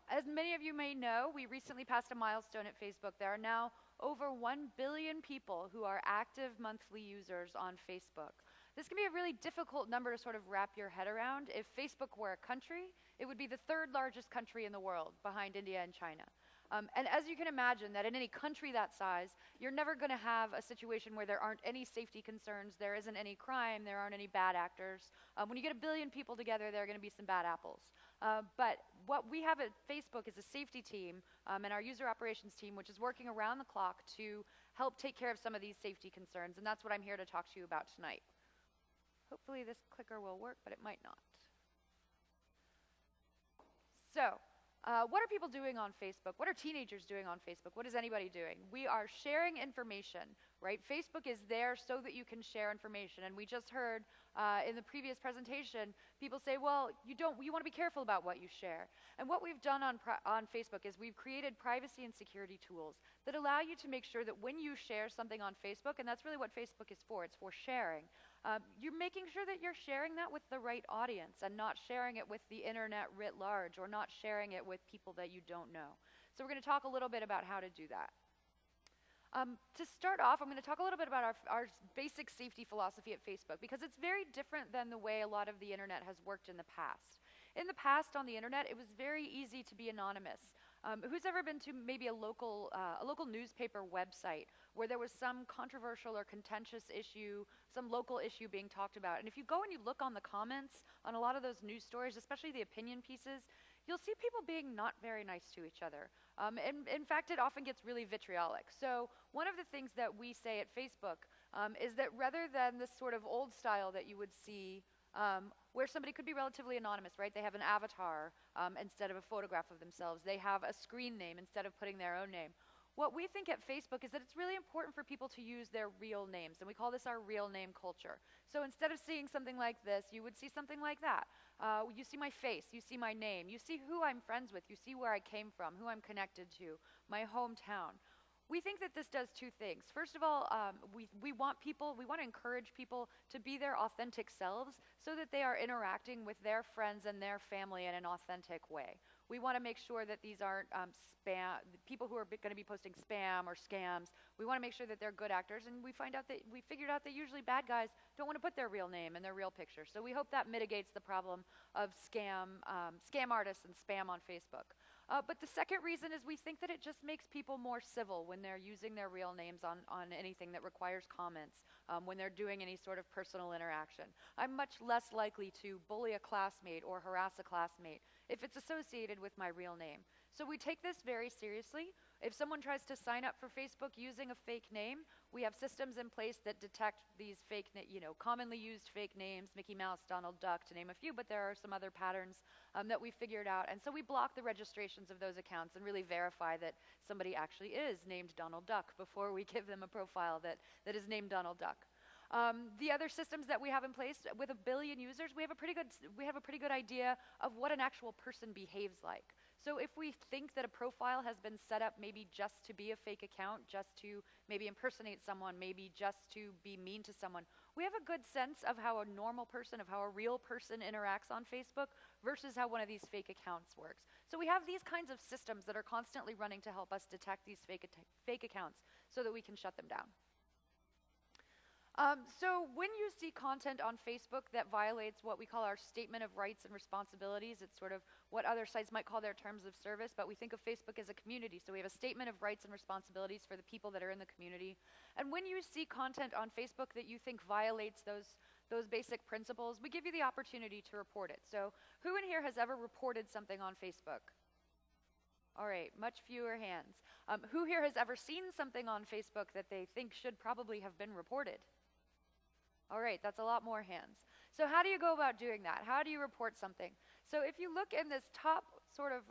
as many of you may know, we recently passed a milestone at Facebook. There are now over 1 billion people who are active monthly users on Facebook. This can be a really difficult number to sort of wrap your head around. If Facebook were a country, it would be the third largest country in the world behind India and China. And as you can imagine, that in any country that size, you're never going to have a situation where there aren't any safety concerns, there isn't any crime, there aren't any bad actors. When you get 1 billion people together, there are going to be some bad apples. But what we have at Facebook is a safety team and our user operations team, which is working around the clock to help take care of some of these safety concerns, and that's what I'm here to talk to you about tonight. Hopefully this clicker will work, but it might not. So, what are people doing on Facebook? What are teenagers doing on Facebook? What is anybody doing? We are sharing information, right? Facebook is there so that you can share information. And we just heard in the previous presentation, people say, well, you want to be careful about what you share. And what we've done on Facebook is we've created privacy and security tools that allow you to make sure that when you share something on Facebook, and that's really what Facebook is for, it's for sharing, you're making sure that you're sharing that with the right audience and not sharing it with the internet writ large or not sharing it with people that you don't know. So we're going to talk a little bit about how to do that. To start off, I'm going to talk a little bit about our basic safety philosophy at Facebook, because it's very different than the way a lot of the internet has worked in the past. In the past on the internet, it was very easy to be anonymous. Who's ever been to maybe a local newspaper website where there was some controversial or contentious issue, some local issue being talked about? And if you go and you look on the comments on a lot of those news stories, especially the opinion pieces, you'll see people being not very nice to each other. And in fact, it often gets really vitriolic. So one of the things that we say at Facebook is that rather than this sort of old style that you would see where somebody could be relatively anonymous, right? They have an avatar instead of a photograph of themselves. They have a screen name instead of putting their own name. What we think at Facebook is that it's really important for people to use their real names, and we call this our real name culture. So instead of seeing something like this, you would see something like that. You see my face, you see my name, you see who I'm friends with, you see where I came from, who I'm connected to, my hometown. We think that this does two things. First of all, we want to encourage people to be their authentic selves so that they are interacting with their friends and their family in an authentic way. We want to make sure that these aren't people who are going to be posting spam or scams. We want to make sure that they're good actors, and we figured out that usually bad guys don't want to put their real name and their real picture. So we hope that mitigates the problem of scam artists and spam on Facebook. But the second reason is we think that it just makes people more civil when they're using their real names on anything that requires comments, when they're doing any sort of personal interaction. I'm much less likely to bully a classmate or harass a classmate if it's associated with my real name. So we take this very seriously. If someone tries to sign up for Facebook using a fake name, we have systems in place that detect these commonly used fake names, Mickey Mouse, Donald Duck, to name a few, but there are some other patterns that we figured out. And so we block the registrations of those accounts and really verify that somebody actually is named Donald Duck before we give them a profile that is named Donald Duck. The other systems that we have in place, with 1 billion users, we have a pretty good idea of what an actual person behaves like. So if we think that a profile has been set up maybe just to be a fake account, just to maybe impersonate someone, maybe just to be mean to someone, we have a good sense of how a normal person, of how a real person interacts on Facebook versus how one of these fake accounts works. So we have these kinds of systems that are constantly running to help us detect these fake accounts so that we can shut them down. So when you see content on Facebook that violates what we call our statement of rights and responsibilities, it's sort of what other sites might call their terms of service, but we think of Facebook as a community. So we have a statement of rights and responsibilities for the people that are in the community. And when you see content on Facebook that you think violates those basic principles, we give you the opportunity to report it. So who in here has ever reported something on Facebook? All right, much fewer hands. Who here has ever seen something on Facebook that they think should probably have been reported? All right, that's a lot more hands. So how do you go about doing that? How do you report something? So if you look in this top sort of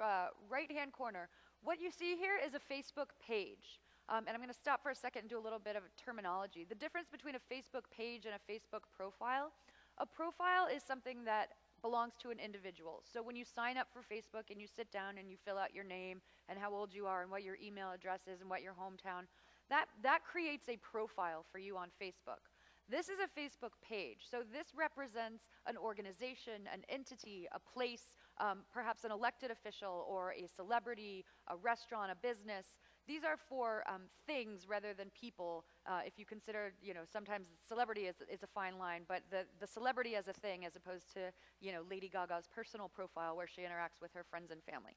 right-hand corner, what you see here is a Facebook page. And I'm going to stop for a second and do a little bit of terminology. The difference between a Facebook page and a Facebook profile: a profile is something that belongs to an individual. So when you sign up for Facebook and you sit down and you fill out your name and how old you are and what your email address is and what your hometown, that creates a profile for you on Facebook. This is a Facebook page, so this represents an organization, an entity, a place, perhaps an elected official or a celebrity, a restaurant, a business. These are for things rather than people. If you consider, sometimes celebrity is a fine line, but the celebrity as a thing as opposed to, Lady Gaga's personal profile where she interacts with her friends and family.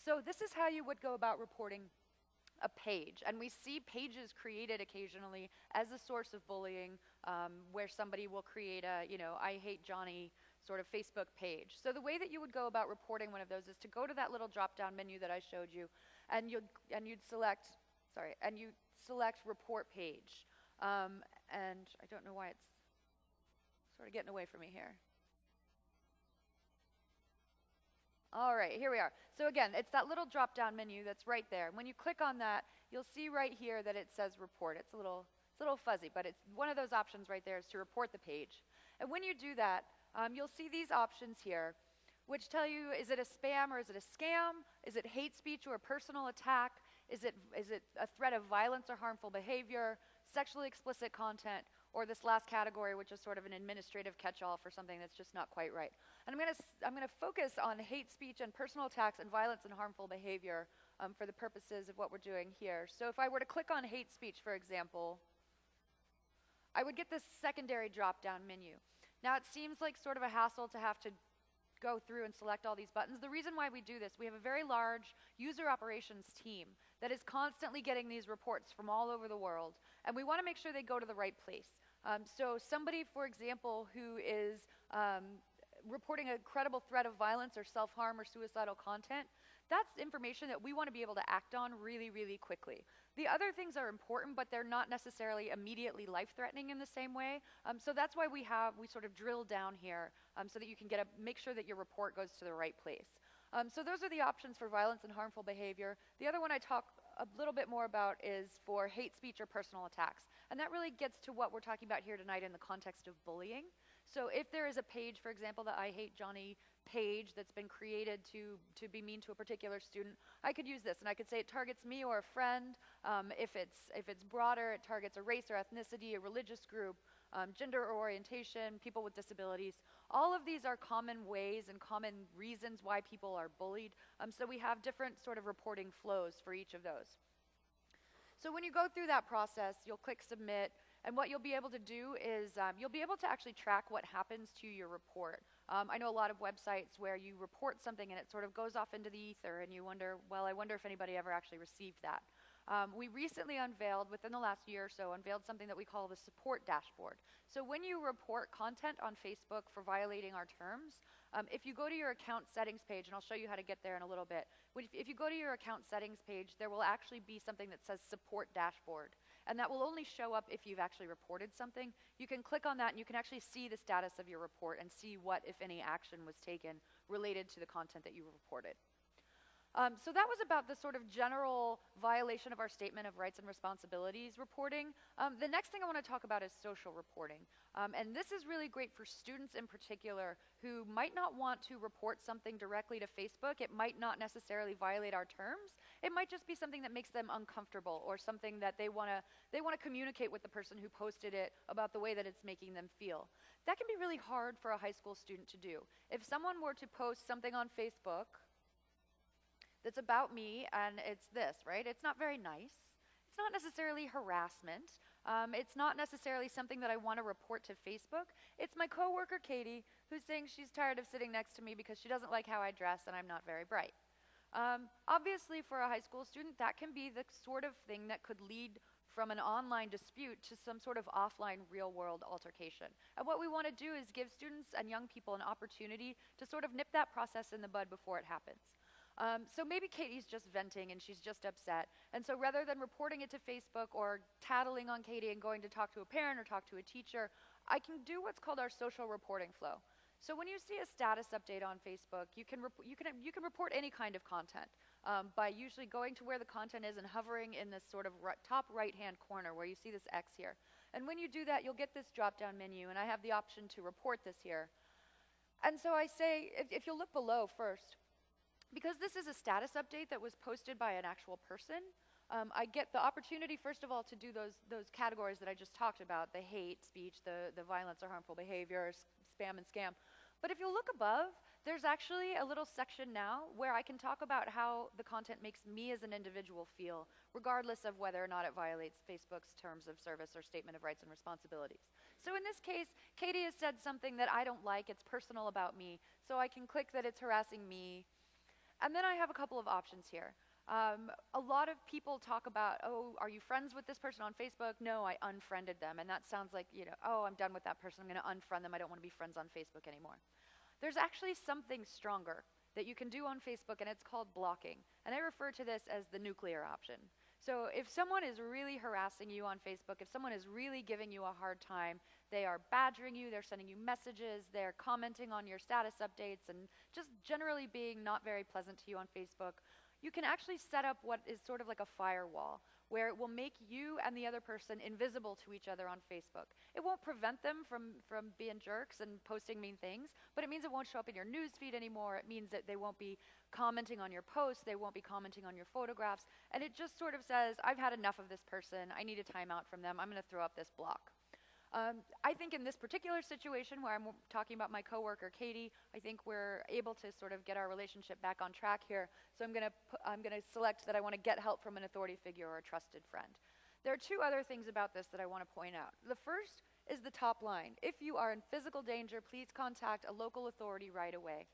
So this is how you would go about reporting a page. And we see pages created occasionally as a source of bullying, where somebody will create a, I hate Johnny sort of Facebook page. So the way that you would go about reporting one of those is to go to that little drop-down menu that I showed you, and you'd select report page. And I don't know why it's sort of getting away from me here. All right, here we are. So again, it's that little drop-down menu that's right there. And when you click on that, you'll see right here that it says report. It's a little fuzzy, but it's one of those options right there is to report the page. And when you do that, you'll see these options here, which tell you, is it a spam or is it a scam? Is it hate speech or a personal attack? Is it a threat of violence or harmful behavior, sexually explicit content, or this last category, which is sort of an administrative catch-all for something that's just not quite right? And I'm gonna focus on hate speech and personal attacks and violence and harmful behavior for the purposes of what we're doing here. So if I were to click on hate speech, for example, I would get this secondary drop-down menu. Now, it seems like sort of a hassle to have to go through and select all these buttons. The reason why we do this, we have a very large user operations team that is constantly getting these reports from all over the world, and we want to make sure they go to the right place. So somebody, for example, who is reporting a credible threat of violence or self-harm or suicidal content, that's information that we want to be able to act on really, really quickly. The other things are important, but they're not necessarily immediately life-threatening in the same way. So that's why we sort of drill down here so that you can make sure that your report goes to the right place. So those are the options for violence and harmful behavior. The other one I talk a little bit more about is for hate speech or personal attacks. And that really gets to what we're talking about here tonight in the context of bullying. So if there is a page, for example, the I Hate Johnny page that's been created to be mean to a particular student, I could use this and I could say it targets me or a friend. If it's broader, it targets a race or ethnicity, a religious group, gender or orientation, people with disabilities. All of these are common ways and common reasons why people are bullied. So we have different sort of reporting flows for each of those. So when you go through that process, you'll click submit, and what you'll be able to do is you'll be able to actually track what happens to your report. I know a lot of websites where you report something and it sort of goes off into the ether and you wonder, well, I wonder if anybody ever actually received that. We recently unveiled, within the last year or so, unveiled something that we call the support dashboard. So when you report content on Facebook for violating our terms, if you go to your account settings page, and I'll show you how to get there in a little bit, if you go to your account settings page, there will actually be something that says support dashboard. And that will only show up if you've actually reported something. You can click on that and you can actually see the status of your report and see what, if any, action was taken related to the content that you reported. So that was about the sort of general violation of our statement of rights and responsibilities reporting. The next thing I want to talk about is social reporting. And this is really great for students in particular who might not want to report something directly to Facebook. It might not necessarily violate our terms. It might just be something that makes them uncomfortable or something that they want to communicate with the person who posted it about the way that it's making them feel. That can be really hard for a high school student to do. If someone were to post something on Facebook that's about me, and it's this, right? It's not very nice. It's not necessarily harassment. It's not necessarily something that I want to report to Facebook. It's my coworker, Katie, who's saying she's tired of sitting next to me because she doesn't like how I dress and I'm not very bright. Obviously, for a high school student, that can be the sort of thing that could lead from an online dispute to some sort of offline real-world altercation. And what we want to do is give students and young people an opportunity to sort of nip that process in the bud before it happens. So maybe Katie's just venting and she's just upset. And so rather than reporting it to Facebook or tattling on Katie and going to talk to a parent or talk to a teacher, I can do what's called our social reporting flow. So when you see a status update on Facebook, you can report any kind of content by usually going to where the content is and hovering in this sort of top right-hand corner where you see this X here. And when you do that, you'll get this drop-down menu, and I have the option to report this here. And so I say, if you'll look below first, because this is a status update that was posted by an actual person, I get the opportunity, first of all, to do those categories that I just talked about, the hate speech, the violence or harmful behavior, spam and scam. But if you look above, there's actually a little section now where I can talk about how the content makes me as an individual feel, regardless of whether or not it violates Facebook's terms of service or statement of rights and responsibilities. So in this case, Katie has said something that I don't like, it's personal about me, so I can click that it's harassing me. And then I have a couple of options here. A lot of people talk about, oh, are you friends with this person on Facebook? No, I unfriended them. And that sounds like, you know, oh, I'm done with that person. I'm going to unfriend them. I don't want to be friends on Facebook anymore. There's actually something stronger that you can do on Facebook, and it's called blocking. And I refer to this as the nuclear option. So if someone is really harassing you on Facebook, if someone is really giving you a hard time, they are badgering you, they're sending you messages, they're commenting on your status updates, and just generally being not very pleasant to you on Facebook, you can actually set up what is sort of like a firewall, where it will make you and the other person invisible to each other on Facebook. It won't prevent them from being jerks and posting mean things, but it means it won't show up in your news feed anymore. It means that they won't be commenting on your posts, they won't be commenting on your photographs, and it just sort of says, I've had enough of this person, I need a timeout from them, I'm going to throw up this block. I think in this particular situation where I'm talking about my coworker Katie, I think we're able to sort of get our relationship back on track here. So I'm going to select that I want to get help from an authority figure or a trusted friend. There are two other things about this that I want to point out. The first is the top line. If you are in physical danger, please contact a local authority right away.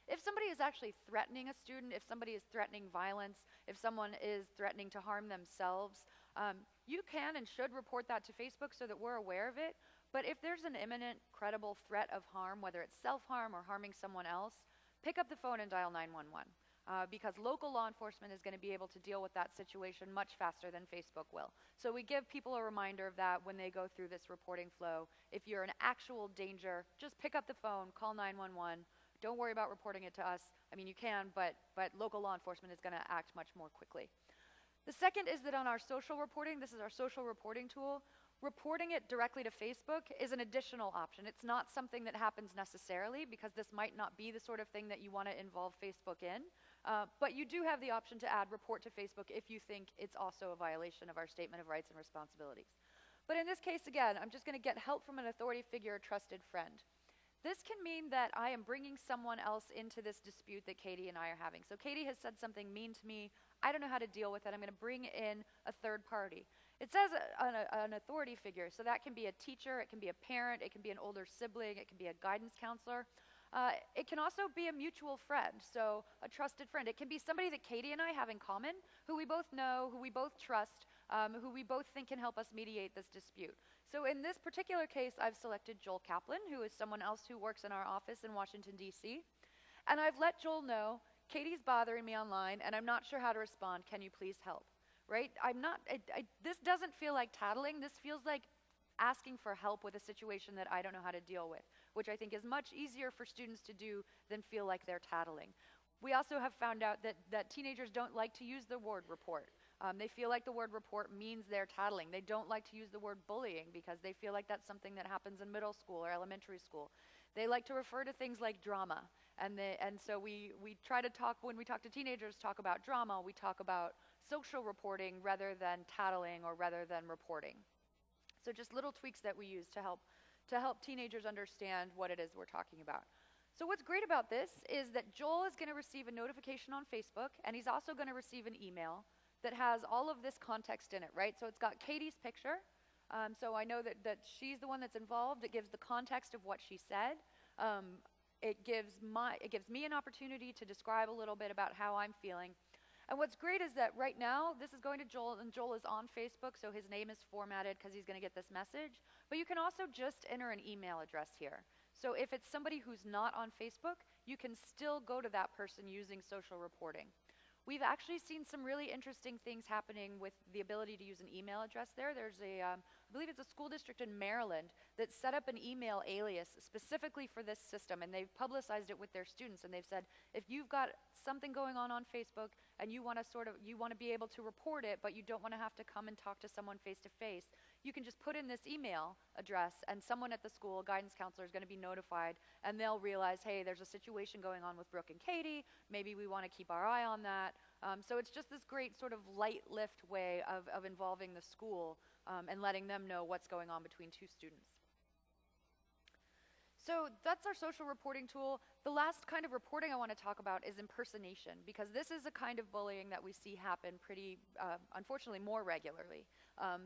If somebody is actually threatening a student, if somebody is threatening violence, if someone is threatening to harm themselves, you can and should report that to Facebook so that we're aware of it. But if there's an imminent, credible threat of harm, whether it's self-harm or harming someone else, pick up the phone and dial 911. Because local law enforcement is going to be able to deal with that situation much faster than Facebook will. So we give people a reminder of that when they go through this reporting flow. If you're in actual danger, just pick up the phone, call 911. Don't worry about reporting it to us. I mean, you can, but local law enforcement is going to act much more quickly. The second is that on our social reporting, this is our social reporting tool, reporting it directly to Facebook is an additional option. It's not something that happens necessarily because this might not be the sort of thing that you want to involve Facebook in, but you do have the option to add report to Facebook if you think it's also a violation of our statement of rights and responsibilities. But in this case, again, I'm just going to get help from an authority figure or trusted friend. This can mean that I am bringing someone else into this dispute that Katie and I are having. So Katie has said something mean to me. I don't know how to deal with it. I'm going to bring in a third party. It says an authority figure, so that can be a teacher, it can be a parent, it can be an older sibling, it can be a guidance counselor. It can also be a mutual friend, so a trusted friend. It can be somebody that Katie and I have in common, who we both know, who we both trust, who we both think can help us mediate this dispute. So in this particular case, I've selected Joel Kaplan, who is someone else who works in our office in Washington, D.C. And I've let Joel know, Katie's bothering me online, and I'm not sure how to respond. Can you please help? Right? This doesn't feel like tattling. This feels like asking for help with a situation that I don't know how to deal with, which I think is much easier for students to do than feel like they're tattling. We also have found out that teenagers don't like to use the word report. They feel like the word report means they're tattling. They don't like to use the word bullying because they feel like that's something that happens in middle school or elementary school. They like to refer to things like drama. And so we try to talk, when we talk to teenagers, talk about drama, we talk about social reporting rather than tattling or rather than reporting. So just little tweaks that we use to help teenagers understand what it is we're talking about. So what's great about this is that Joel is going to receive a notification on Facebook, and he's also going to receive an email that has all of this context in it, right? So it's got Katie's picture, so I know that she's the one that's involved. It gives the context of what she said. It gives me an opportunity to describe a little bit about how I'm feeling. And what's great is that right now, this is going to Joel, and Joel is on Facebook, so his name is formatted because he's going to get this message. But you can also just enter an email address here. So if it's somebody who's not on Facebook, you can still go to that person using social reporting. We've actually seen some really interesting things happening with the ability to use an email address there. There's I believe it's a school district in Maryland that set up an email alias specifically for this system, and they've publicized it with their students, and they've said, if you've got something going on Facebook and you want to be able to report it, but you don't want to have to come and talk to someone face to face, you can just put in this email address, and someone at the school, a guidance counselor, is going to be notified, and they'll realize, hey, there's a situation going on with Brooke and Katie, maybe we want to keep our eye on that. So it's just this great sort of light lift way of involving the school and letting them know what's going on between two students. So that's our social reporting tool. The last kind of reporting I want to talk about is impersonation, because this is a kind of bullying that we see happen pretty, unfortunately, more regularly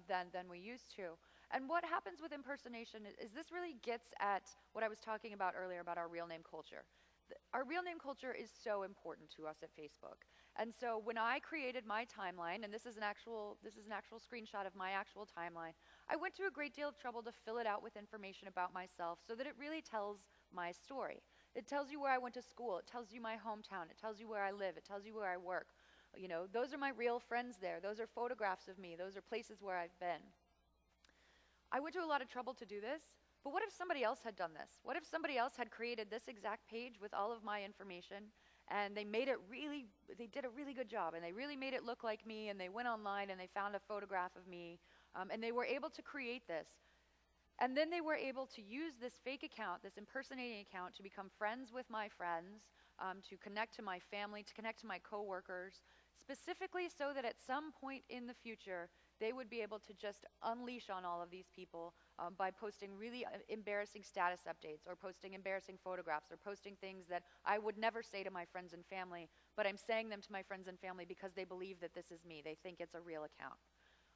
than we used to. And what happens with impersonation is this really gets at what I was talking about earlier about our real name culture. Our real name culture is so important to us at Facebook. And so when I created my timeline, and this is an actual screenshot of my actual timeline, I went to a great deal of trouble to fill it out with information about myself so that it really tells my story. It tells you where I went to school, it tells you my hometown, it tells you where I live, it tells you where I work. You know, those are my real friends there, those are photographs of me, those are places where I've been. I went to a lot of trouble to do this. But what if somebody else had done this? What if somebody else had created this exact page with all of my information, and they did a really good job, and they really made it look like me, and they went online and they found a photograph of me, and they were able to create this. And then they were able to use this fake account, this impersonating account, to become friends with my friends, to connect to my family, to connect to my coworkers, specifically so that at some point in the future, they would be able to just unleash on all of these people by posting really embarrassing status updates, or posting embarrassing photographs, or posting things that I would never say to my friends and family, but I'm saying them to my friends and family because they believe that this is me. They think it's a real account.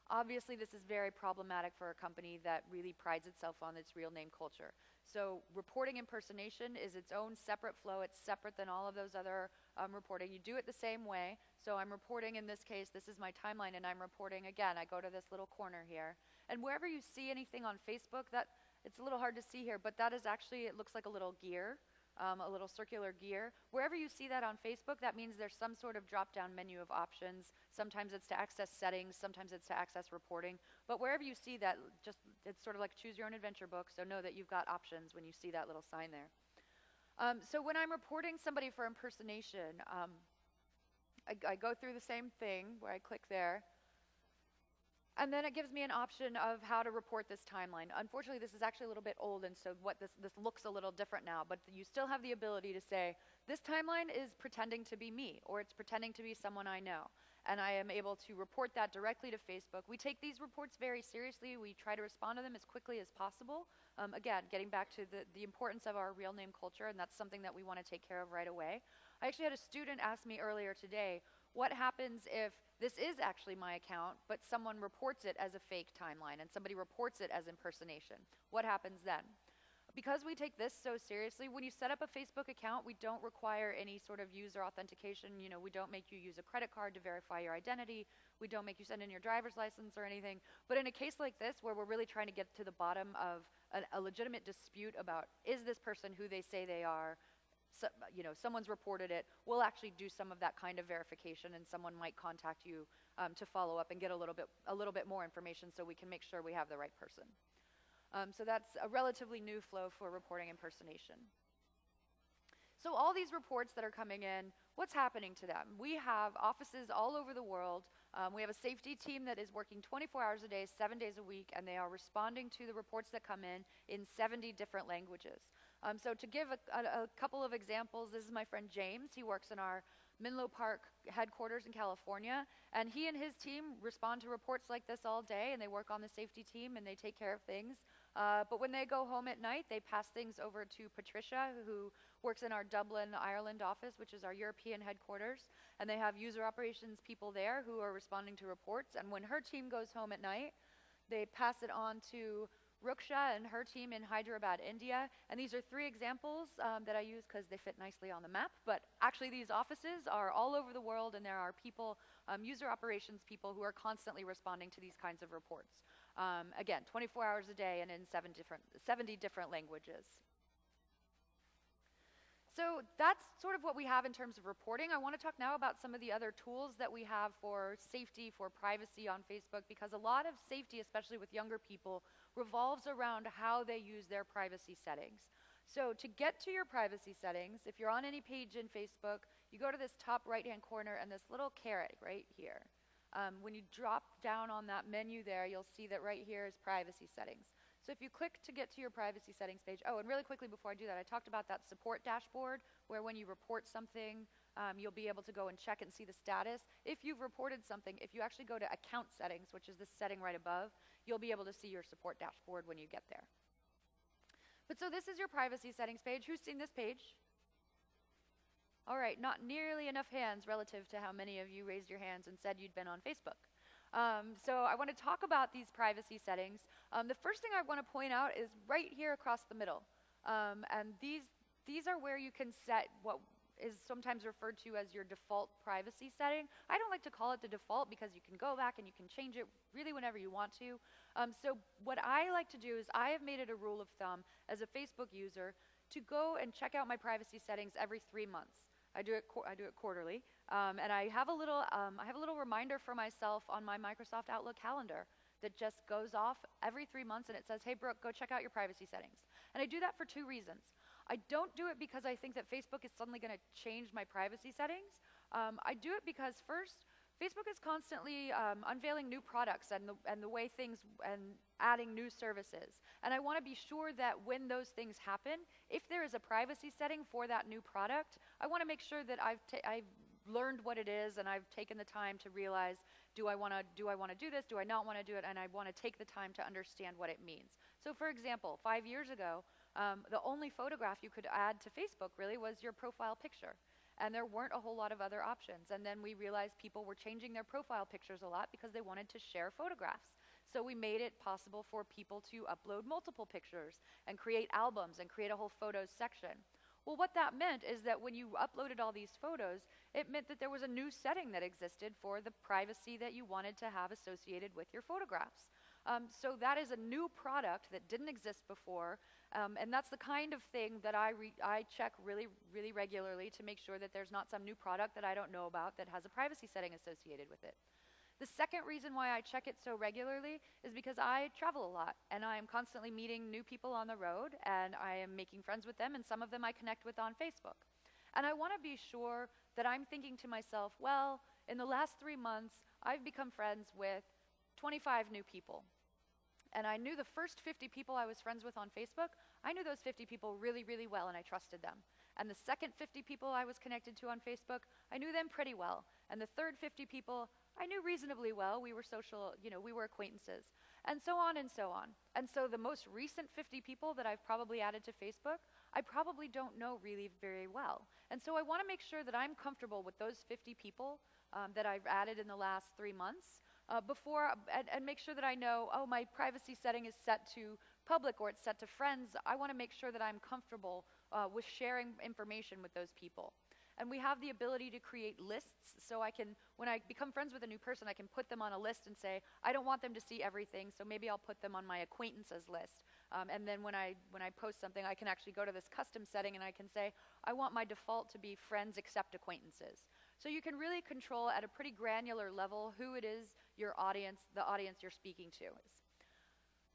Obviously, this is very problematic for a company that really prides itself on its real name culture. So reporting impersonation is its own separate flow. It's separate than all of those other reporting. You do it the same way. So I'm reporting, in this case, this is my timeline, and I'm reporting again. I go to this little corner here. And wherever you see anything on Facebook, it's a little hard to see here, but that is actually, it looks like a little gear. A little circular gear. Wherever you see that on Facebook, that means there's some sort of drop-down menu of options. Sometimes it's to access settings, sometimes it's to access reporting. But wherever you see that, it's sort of like choose your own adventure book, so know that you've got options when you see that little sign there. So when I'm reporting somebody for impersonation, I go through the same thing where I click there. And then it gives me an option of how to report this timeline. Unfortunately, this is actually a little bit old, and so this looks a little different now, but you still have the ability to say, this timeline is pretending to be me, or it's pretending to be someone I know. And I am able to report that directly to Facebook. We take these reports very seriously. We try to respond to them as quickly as possible. Again, getting back to the importance of our real name culture, and that's something that we want to take care of right away. I actually had a student ask me earlier today, what happens if this is actually my account, but someone reports it as a fake timeline, and somebody reports it as impersonation? What happens then? Because we take this so seriously, when you set up a Facebook account, we don't require any sort of user authentication. You know, we don't make you use a credit card to verify your identity. We don't make you send in your driver's license or anything. But in a case like this, where we're really trying to get to the bottom of a legitimate dispute about, is this person who they say they are? So, you know, someone's reported it, we'll actually do some of that kind of verification, and someone might contact you to follow up and get a little bit more information so we can make sure we have the right person. So that's a relatively new flow for reporting impersonation. So all these reports that are coming in, what's happening to them? We have offices all over the world. We have a safety team that is working 24 hours a day, 7 days a week, and they are responding to the reports that come in 70 different languages. So to give a couple of examples, this is my friend James. He works in our Menlo Park headquarters in California, and he and his team respond to reports like this all day, and they work on the safety team, and they take care of things. But when they go home at night, they pass things over to Patricia, who works in our Dublin, Ireland office, which is our European headquarters, and they have user operations people there who are responding to reports. And when her team goes home at night, they pass it on to Ruksha and her team in Hyderabad, India. And these are 3 examples that I use because they fit nicely on the map. But actually, these offices are all over the world, and there are people, user operations people, who are constantly responding to these kinds of reports. Again, 24 hours a day and in 70 different languages. So that's sort of what we have in terms of reporting. I want to talk now about some of the other tools that we have for safety, for privacy on Facebook, because a lot of safety, especially with younger people, revolves around how they use their privacy settings. So to get to your privacy settings, if you're on any page in Facebook, you go to this top right-hand corner and this little caret right here. When you drop down on that menu there, you'll see that right here is privacy settings. So if you click to get to your privacy settings page, oh, and really quickly before I do that, I talked about that support dashboard where when you report something, you'll be able to go and check and see the status. If you've reported something, if you actually go to account settings, which is this setting right above, you'll be able to see your support dashboard when you get there. But so this is your privacy settings page. Who's seen this page? All right, not nearly enough hands relative to how many of you raised your hands and said you'd been on Facebook. So I want to talk about these privacy settings. The first thing I want to point out is right here across the middle. And these are where you can set what is sometimes referred to as your default privacy setting. I don't like to call it the default because you can go back and you can change it really whenever you want to. So what I like to do is I have made it a rule of thumb as a Facebook user to go and check out my privacy settings every 3 months. I do it quarterly, and I have a little reminder for myself on my Microsoft Outlook calendar that just goes off every 3 months, and it says, "Hey, Brooke, go check out your privacy settings." And I do that for 2 reasons. I don't do it because I think that Facebook is suddenly going to change my privacy settings. I do it because first, Facebook is constantly unveiling new products and the way things and adding new services. And I want to be sure that when those things happen, if there is a privacy setting for that new product, I want to make sure that I've learned what it is and I've taken the time to realize, do I want to do this? Do I not want to do it? And I want to take the time to understand what it means. So for example, 5 years ago, the only photograph you could add to Facebook really was your profile picture. And there weren't a whole lot of other options. And then we realized people were changing their profile pictures a lot because they wanted to share photographs. So we made it possible for people to upload multiple pictures and create albums and create a whole photos section. Well, what that meant is that when you uploaded all these photos, it meant that there was a new setting that existed for the privacy that you wanted to have associated with your photographs. So that is a new product that didn't exist before, and that's the kind of thing that I check really, really regularly to make sure that there's not some new product that I don't know about that has a privacy setting associated with it. The second reason why I check it so regularly is because I travel a lot, and I am constantly meeting new people on the road, and I am making friends with them, and some of them I connect with on Facebook. And I want to be sure that I'm thinking to myself, well, in the last 3 months, I've become friends with 25 new people. And I knew the first 50 people I was friends with on Facebook, I knew those 50 people really, really well, and I trusted them. And the second 50 people I was connected to on Facebook, I knew them pretty well. And the third 50 people, I knew reasonably well. We were social, we were acquaintances, and so on and so on. And so the most recent 50 people that I've probably added to Facebook, I probably don't know really very well. And so I want to make sure that I'm comfortable with those 50 people that I've added in the last 3 months, and make sure that I know, oh, my privacy setting is set to public or it's set to friends. I want to make sure that I'm comfortable with sharing information with those people. And we have the ability to create lists, so when I become friends with a new person, I can put them on a list and say, I don't want them to see everything, so maybe I'll put them on my acquaintances list. And then when I post something, I can actually go to this custom setting and I can say, I want my default to be friends except acquaintances. So you can really control at a pretty granular level who it is the audience you're speaking to is.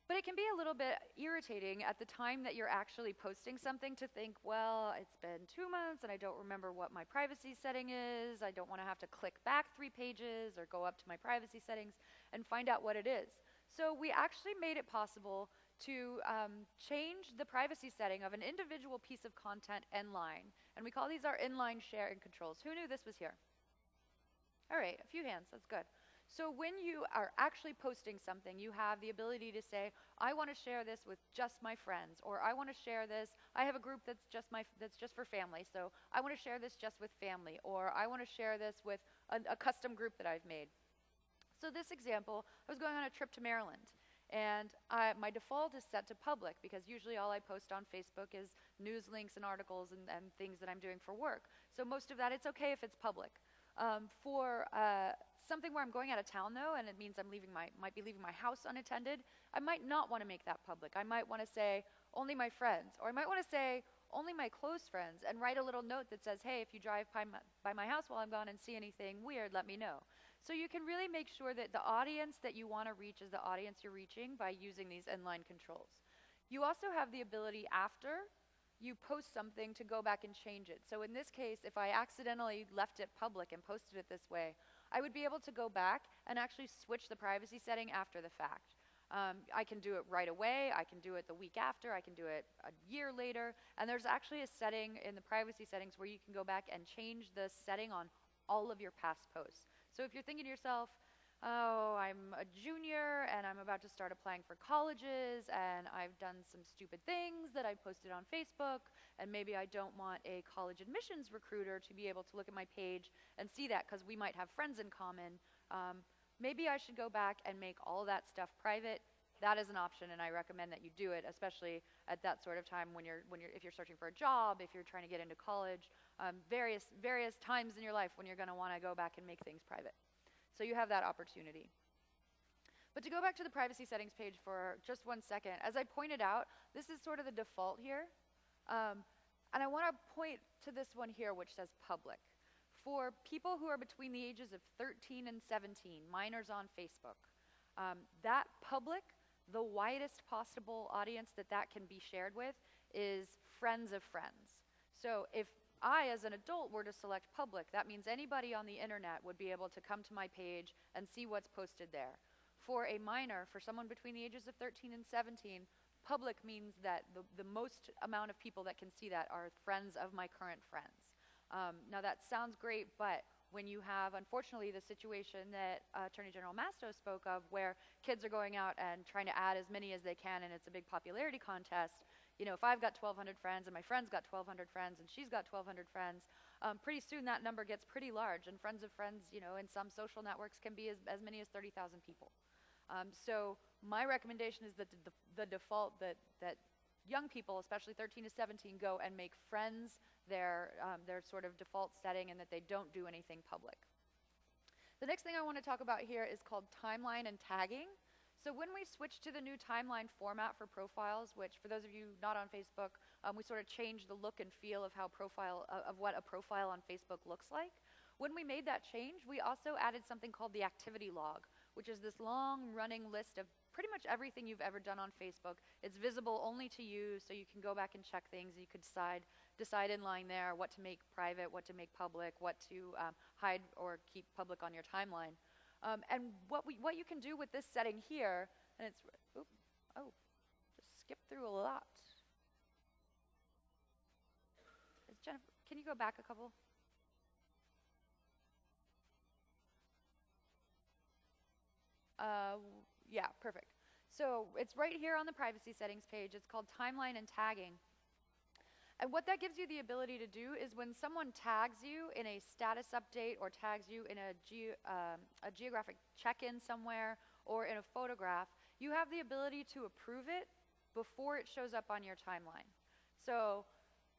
But it can be a little bit irritating at the time that you're actually posting something to think, well, it's been 2 months and I don't remember what my privacy setting is. I don't want to have to click back 3 pages or go up to my privacy settings and find out what it is. So we actually made it possible to change the privacy setting of an individual piece of content inline. And we call these our inline sharing controls. Who knew this was here? All right, a few hands, that's good. So when you are actually posting something, you have the ability to say, I want to share this with just my friends, or I want to share this, I have a group that's just for family, so I want to share this just with family, or I want to share this with a custom group that I've made. So this example, I was going on a trip to Maryland, and my default is set to public because usually all I post on Facebook is news links and articles and things that I'm doing for work. So most of that, it's okay if it's public. For something where I'm going out of town though, and it means might be leaving my house unattended, I might not want to make that public. I might want to say only my friends, or I might want to say only my close friends and write a little note that says, hey, if you drive by my house while I'm gone and see anything weird, let me know. So you can really make sure that the audience that you want to reach is the audience you're reaching by using these inline controls. You also have the ability after you post something to go back and change it. So in this case, if I accidentally left it public and posted it this way, I would be able to go back and actually switch the privacy setting after the fact. I can do it right away, I can do it the week after, I can do it a year later, and there's actually a setting in the privacy settings where you can go back and change the setting on all of your past posts. So if you're thinking to yourself, oh, I'm a junior and I'm about to start applying for colleges and I've done some stupid things that I posted on Facebook and maybe I don't want a college admissions recruiter to be able to look at my page and see that because we might have friends in common. Maybe I should go back and make all that stuff private. That is an option, and I recommend that you do it, especially at that sort of time if you're searching for a job, if you're trying to get into college, various times in your life when you're going to want to go back and make things private. So you have that opportunity. But to go back to the privacy settings page for just 1 second, as I pointed out, this is sort of the default here. And I want to point to this one here, which says public. For people who are between the ages of 13 and 17, minors on Facebook, that public, the widest possible audience that can be shared with is friends of friends. So if I, as an adult, were to select public, that means anybody on the internet would be able to come to my page and see what's posted there. For a minor, for someone between the ages of 13 and 17, public means that the most amount of people that can see that are friends of my current friends. Now that sounds great, but when you have, unfortunately, the situation that Attorney General Masto spoke of, where kids are going out and trying to add as many as they can, and it's a big popularity contest, you know, if I've got 1,200 friends and my friend's got 1,200 friends and she's got 1,200 friends, pretty soon that number gets pretty large, and friends of friends, you know, in some social networks can be as many as 30,000 people. So my recommendation is that the default that young people, especially 13 to 17, go and make friends their sort of default setting, and that they don't do anything public. The next thing I want to talk about here is called timeline and tagging. So when we switched to the new timeline format for profiles, which for those of you not on Facebook, we sort of changed the look and feel of what a profile on Facebook looks like. When we made that change, we also added something called the activity log, which is this long running list of pretty much everything you've ever done on Facebook. It's visible only to you, so you can go back and check things. You could decide in line there what to make private, what to make public, what to hide or keep public on your timeline. And what you can do with this setting here, and it's, just skipped through a lot. Jennifer, can you go back a couple? Yeah, perfect. So it's right here on the privacy settings page. It's called timeline and tagging. And what that gives you the ability to do is when someone tags you in a status update or tags you in a geographic check-in somewhere or in a photograph, you have the ability to approve it before it shows up on your timeline. So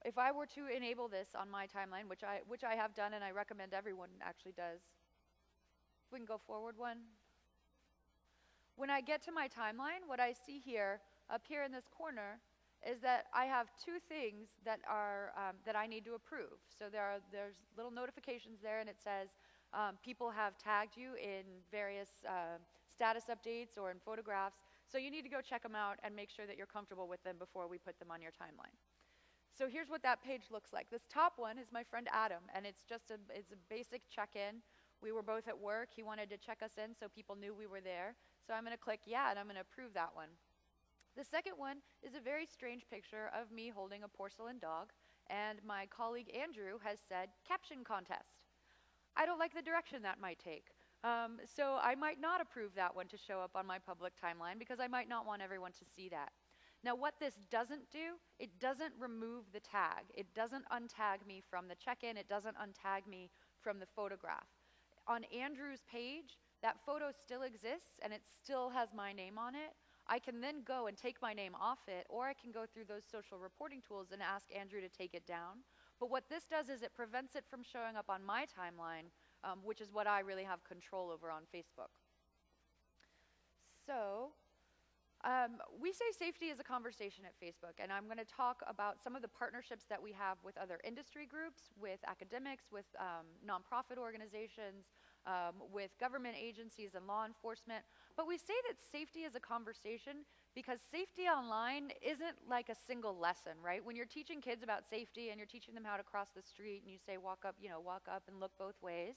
if I were to enable this on my timeline, which I have done and I recommend everyone actually does. If we can go forward one. When I get to my timeline, what I see here, up here in this corner, is that I have two things that are that I need to approve. So there's little notifications there, and it says people have tagged you in various status updates or in photographs. So you need to go check them out and make sure that you're comfortable with them before we put them on your timeline. So here's what that page looks like. This top one is my friend Adam, and it's a basic check-in. We were both at work. He wanted to check us in so people knew we were there. So I'm going to click yeah, and I'm going to approve that one. The second one is a very strange picture of me holding a porcelain dog, and my colleague Andrew has said caption contest. I don't like the direction that might take. So I might not approve that one to show up on my public timeline because I might not want everyone to see that. Now what this doesn't do, it doesn't remove the tag. It doesn't untag me from the check-in. It doesn't untag me from the photograph. On Andrew's page, that photo still exists and it still has my name on it. I can then go and take my name off it, or I can go through those social reporting tools and ask Andrew to take it down. But what this does is it prevents it from showing up on my timeline, which is what I really have control over on Facebook. So we say safety is a conversation at Facebook, and I'm going to talk about some of the partnerships that we have with other industry groups, with academics, with nonprofit organizations, with government agencies and law enforcement. But we say that safety is a conversation because safety online isn't like a single lesson, right? When you're teaching kids about safety and you're teaching them how to cross the street and you say walk up and look both ways,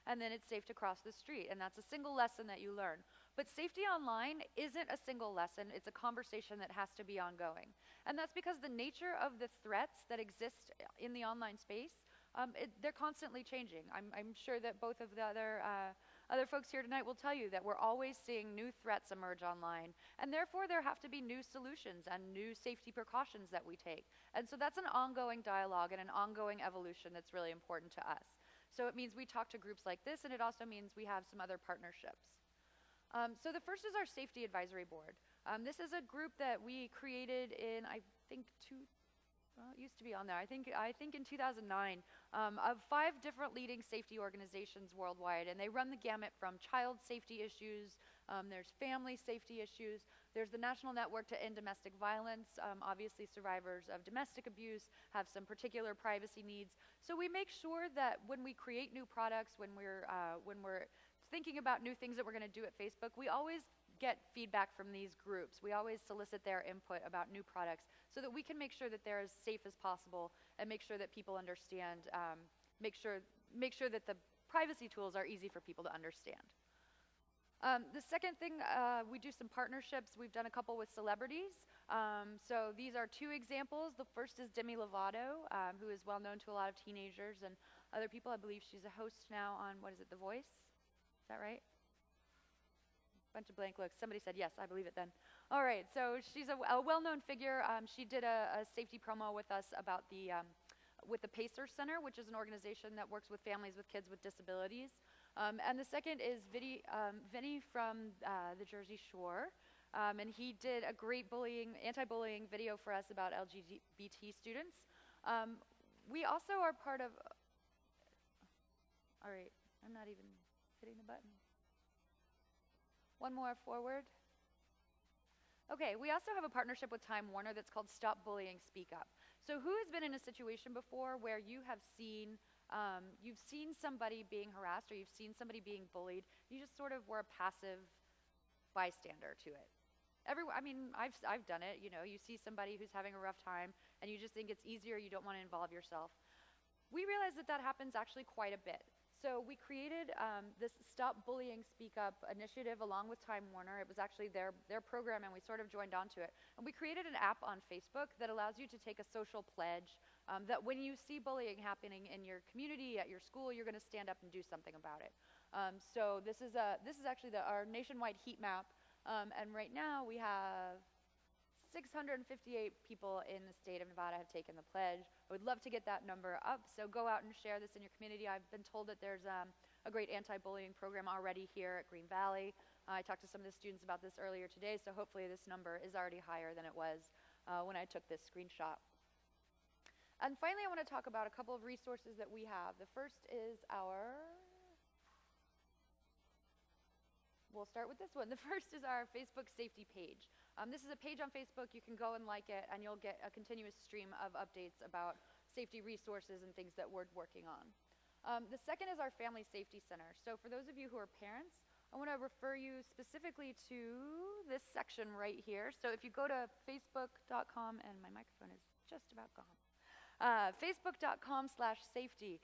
and then it's safe to cross the street, and that's a single lesson that you learn. But safety online isn't a single lesson. It's a conversation that has to be ongoing. And that's because the nature of the threats that exist in the online space, they're constantly changing. I'm sure that both of the other Other folks here tonight will tell you that we're always seeing new threats emerge online, and therefore there have to be new solutions and new safety precautions that we take. And so that's an ongoing dialogue and an ongoing evolution that's really important to us. So it means we talk to groups like this, and it also means we have some other partnerships. So the first is our Safety Advisory Board. This is a group that we created in, I think, it used to be on there. I think in 2009, of 5 different leading safety organizations worldwide, and they run the gamut from child safety issues, there's family safety issues, there's the National Network to End Domestic Violence. Obviously, survivors of domestic abuse have some particular privacy needs. So we make sure that when we create new products, when we're thinking about new things that we're going to do at Facebook, we always get feedback from these groups. We always solicit their input about new products so that we can make sure that they're as safe as possible and make sure that people understand, make sure that the privacy tools are easy for people to understand. The second thing, we do some partnerships. We've done a couple with celebrities. So these are 2 examples. The first is Demi Lovato, who is well known to a lot of teenagers and other people. I believe she's a host now on, what is it, The Voice? Is that right? Bunch of blank looks. Somebody said yes, I believe it then. All right, so she's a well-known figure. She did a safety promo with us about with the Pacer Center, which is an organization that works with families with kids with disabilities. And the second is Vinny from the Jersey Shore. And he did a great anti-bullying video for us about LGBT students. We also are part of, all right, I'm not even hitting the button. One more forward. Okay, we also have a partnership with Time Warner that's called Stop Bullying, Speak Up. So who has been in a situation before where you have seen, you've seen somebody being harassed or you've seen somebody being bullied, you just sort of were a passive bystander to it? I mean, I've done it, you know, you see somebody who's having a rough time and you just think it's easier, you don't want to involve yourself. We realize that that happens actually quite a bit. So we created this Stop Bullying, Speak Up initiative along with Time Warner. It was actually their program, and we sort of joined onto it. And we created an app on Facebook that allows you to take a social pledge that when you see bullying happening in your community, at your school, you're going to stand up and do something about it. So this is actually our nationwide heat map. And right now we have 658 people in the state of Nevada have taken the pledge. I would love to get that number up, so go out and share this in your community. I've been told that there's a great anti-bullying program already here at Green Valley. I talked to some of the students about this earlier today, so hopefully this number is already higher than it was when I took this screenshot. And finally, I want to talk about a couple of resources that we have. The first is we'll start with this one. The first is our Facebook safety page. This is a page on Facebook. You can go and like it, and you'll get a continuous stream of updates about safety resources and things that we're working on. The second is our Family Safety Center. So for those of you who are parents, I want to refer you specifically to this section right here. So if you go to facebook.com, and my microphone is just about gone. Facebook.com/safety.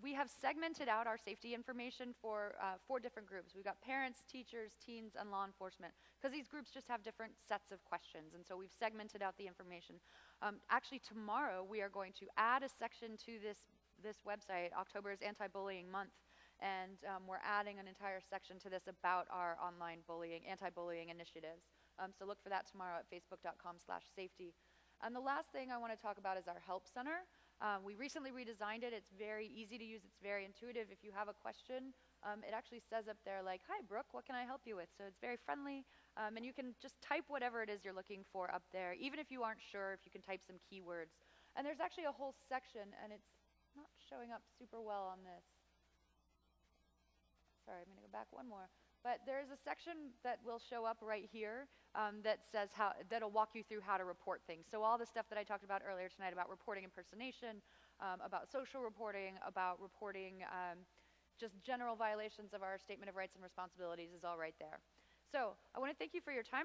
We have segmented out our safety information for 4 different groups. We've got parents, teachers, teens, and law enforcement, because these groups just have different sets of questions, and so we've segmented out the information. Actually, tomorrow we are going to add a section to this website. October is Anti-Bullying Month, and we're adding an entire section to this about our online anti-bullying initiatives. So look for that tomorrow at facebook.com/safety. And the last thing I want to talk about is our Help Center. We recently redesigned it. It's very easy to use. It's very intuitive. If you have a question, it actually says up there like, "Hi, Brooke, what can I help you with?" So it's very friendly, and you can just type whatever it is you're looking for up there, even if you aren't sure, if you can type some keywords. And there's actually a whole section, and it's not showing up super well on this. Sorry, I'm going to go back one more. But there is a section that will show up right here that says that'll walk you through how to report things. So all the stuff that I talked about earlier tonight about reporting impersonation, about social reporting, about reporting just general violations of our Statement of Rights and Responsibilities is all right there. So I want to thank you for your time.